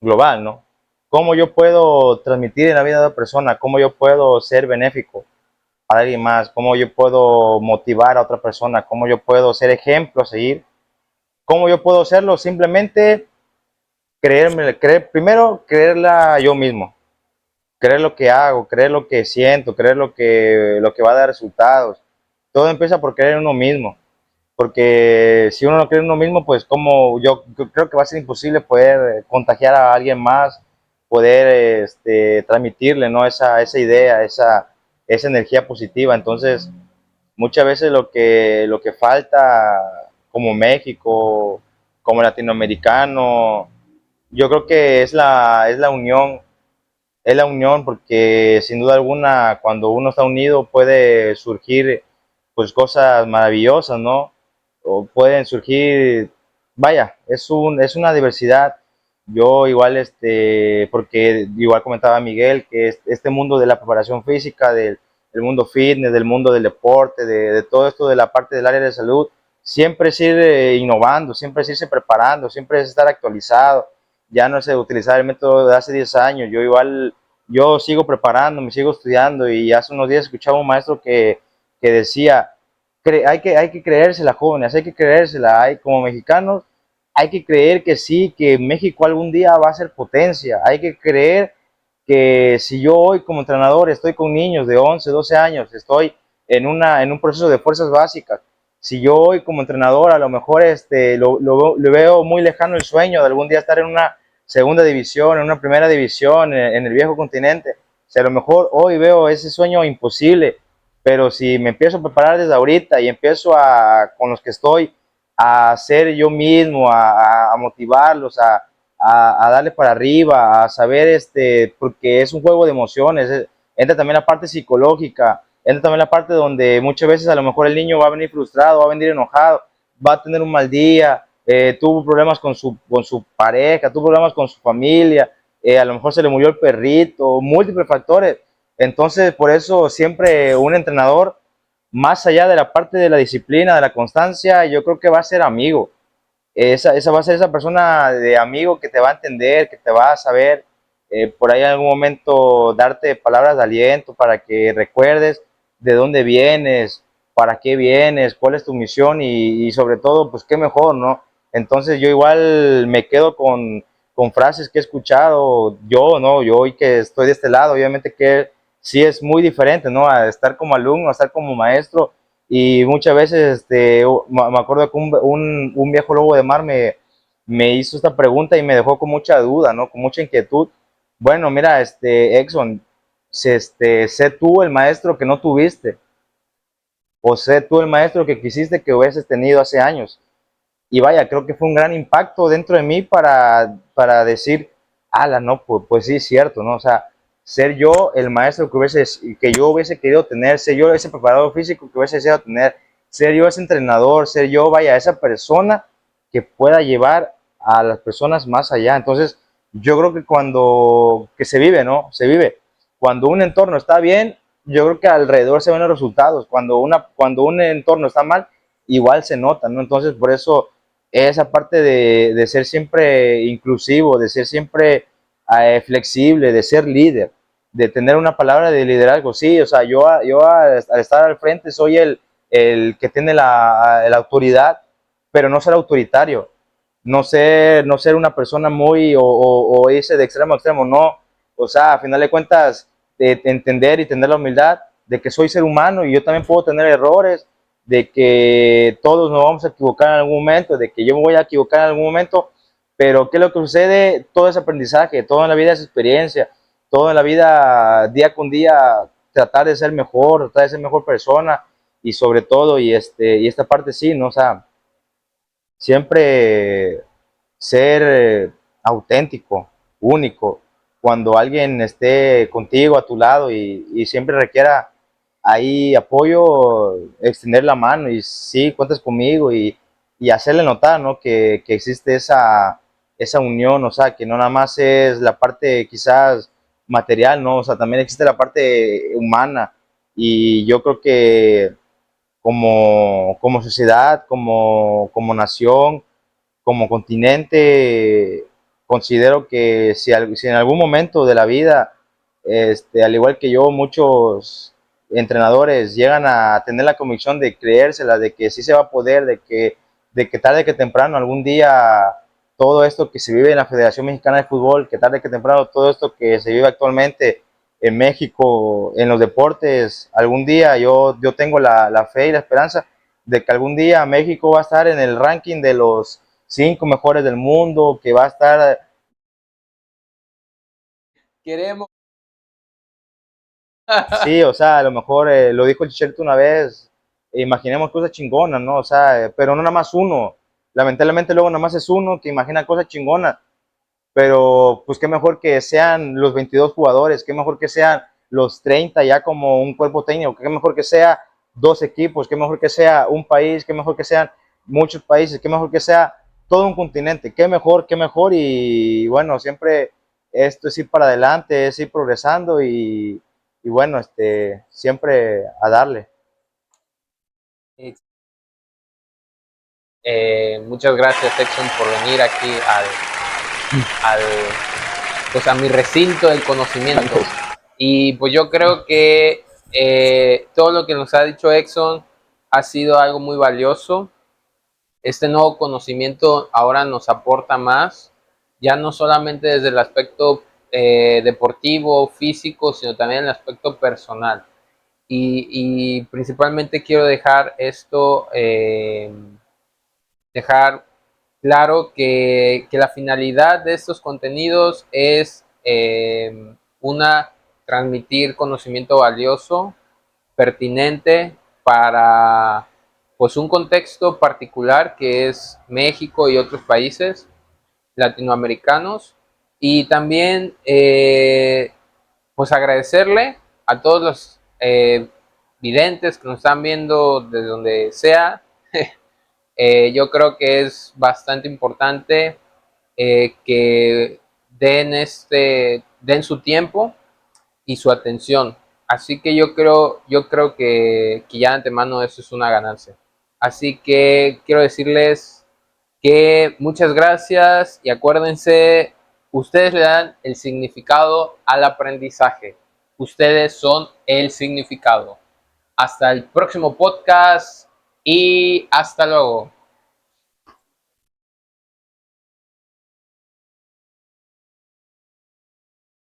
global, ¿no? ¿Cómo yo puedo transmitir en la vida de otra persona? ¿Cómo yo puedo ser benéfico para alguien más? ¿Cómo yo puedo motivar a otra persona? ¿Cómo yo puedo ser ejemplo a seguir? ¿Cómo yo puedo hacerlo? Simplemente primero creerla yo mismo, creer lo que hago, creer lo que siento, creer lo que va a dar resultados. Todo empieza por creer en uno mismo, porque si uno no cree en uno mismo, pues como yo creo que va a ser imposible poder contagiar a alguien más, poder transmitirle, ¿no? esa idea, esa energía positiva. Entonces, muchas veces lo que falta como México, como latinoamericano, yo creo que es la unión porque sin duda alguna cuando uno está unido puede surgir pues cosas maravillosas, ¿no? O pueden surgir, vaya, es una diversidad. Yo igual, porque igual comentaba Miguel que este mundo de la preparación física, del mundo fitness, del mundo del deporte, de todo esto de la parte del área de salud, siempre es ir innovando, siempre es irse preparando, siempre es estar actualizado. Ya no es utilizar el método de hace 10 años. Yo igual, yo sigo preparándome, sigo estudiando y hace unos días escuchaba un maestro que decía, hay que creérsela, jóvenes, hay que creérsela, hay, como mexicanos, hay que creer que sí, que México algún día va a ser potencia, hay que creer que si yo hoy como entrenador estoy con niños de 11, 12 años, estoy en un proceso de fuerzas básicas, si yo hoy como entrenador a lo mejor lo veo muy lejano el sueño de algún día estar en una segunda división, en una primera división, en el viejo continente, si a lo mejor hoy veo ese sueño imposible, pero si me empiezo a preparar desde ahorita y empiezo con los que estoy a ser yo mismo, a motivarlos, a darle para arriba, a saber, porque es un juego de emociones, entra también la parte psicológica, entra también la parte donde muchas veces a lo mejor el niño va a venir frustrado, va a venir enojado, va a tener un mal día, tuvo problemas con su pareja, tuvo problemas con su familia, a lo mejor se le murió el perrito, múltiples factores. Entonces, por eso siempre un entrenador, más allá de la parte de la disciplina, de la constancia, yo creo que va a ser amigo. Esa va a ser esa persona de amigo que te va a entender, que te va a saber por ahí en algún momento darte palabras de aliento para que recuerdes de dónde vienes, para qué vienes, cuál es tu misión y sobre todo, pues qué mejor, ¿no? Entonces yo igual me quedo con frases que he escuchado yo, ¿no? Yo hoy que estoy de este lado, obviamente que sí es muy diferente, ¿no? A estar como alumno, a estar como maestro y muchas veces me acuerdo que un viejo lobo de mar me hizo esta pregunta y me dejó con mucha duda, ¿no? Con mucha inquietud. Bueno, mira, Exxon, sé tú el maestro que no tuviste, o sé tú el maestro que quisiste que hubieses tenido hace años. Y vaya, creo que fue un gran impacto dentro de mí para decir, ala, no, pues sí es cierto, ¿no? O sea, ser yo el maestro que yo hubiese querido tener, ser yo ese preparador físico que hubiese deseado tener, ser yo ese entrenador, ser yo, vaya, esa persona que pueda llevar a las personas más allá. Entonces, yo creo que que se vive, ¿no? Se vive. Cuando un entorno está bien, yo creo que alrededor se ven los resultados. Cuando un entorno está mal, igual se nota, ¿no? Entonces, por eso esa parte de ser siempre inclusivo, de ser siempre flexible, de ser líder, de tener una palabra de liderazgo. Sí, o sea, yo al estar al frente soy el que tiene la autoridad, pero no ser autoritario, no ser una persona muy o irse de extremo a extremo, no. O sea, a final de cuentas, de entender y tener la humildad de que soy ser humano y yo también puedo tener errores, de que todos nos vamos a equivocar en algún momento, de que yo me voy a equivocar en algún momento, pero ¿qué es lo que sucede? Todo es aprendizaje, todo en la vida es experiencia, todo en la vida, día con día, tratar de ser mejor, tratar de ser mejor persona y sobre todo, y esta parte sí, ¿no? O sea, siempre ser auténtico, único, cuando alguien esté contigo a tu lado y siempre requiera ahí apoyo, extender la mano y sí, cuentas conmigo y hacerle notar, ¿no? Que existe esa unión, o sea, que no nada más es la parte quizás material, ¿no? O sea, también existe la parte humana y yo creo que como sociedad, como nación, como continente, considero que si en algún momento de la vida, al igual que yo, muchos entrenadores llegan a tener la convicción de creérsela, de que sí se va a poder, de que tarde que temprano algún día todo esto que se vive en la Federación Mexicana de Fútbol, que tarde que temprano todo esto que se vive actualmente en México, en los deportes, algún día yo tengo la fe y la esperanza de que algún día México va a estar en el ranking de los 5 mejores del mundo, que va a estar. Queremos. Sí, o sea, a lo mejor lo dijo el Chicharito una vez, imaginemos cosas chingonas, ¿no? O sea, pero no nada más uno. Lamentablemente luego nada más es uno que imagina cosas chingonas, pero pues qué mejor que sean los 22 jugadores, qué mejor que sean los 30 ya como un cuerpo técnico, qué mejor que sea dos equipos, qué mejor que sea un país, qué mejor que sean muchos países, qué mejor que sea todo un continente, qué mejor y bueno, siempre esto es ir para adelante, es ir progresando y bueno, siempre a darle. Muchas gracias, Exxon, por venir aquí al, pues a mi recinto del conocimiento. Y pues yo creo que todo lo que nos ha dicho Exxon ha sido algo muy valioso. Este nuevo conocimiento ahora nos aporta más, ya no solamente desde el aspecto deportivo, físico, sino también el aspecto personal. Y principalmente quiero dejar esto, dejar claro que la finalidad de estos contenidos es transmitir conocimiento valioso, pertinente para pues un contexto particular que es México y otros países latinoamericanos y también pues agradecerle a todos los videntes que nos están viendo desde donde sea. Yo creo que es bastante importante que den su tiempo y su atención. Así que yo creo que ya de antemano eso es una ganancia. Así que quiero decirles que muchas gracias y acuérdense, ustedes le dan el significado al aprendizaje. Ustedes son el significado. Hasta el próximo podcast y hasta luego.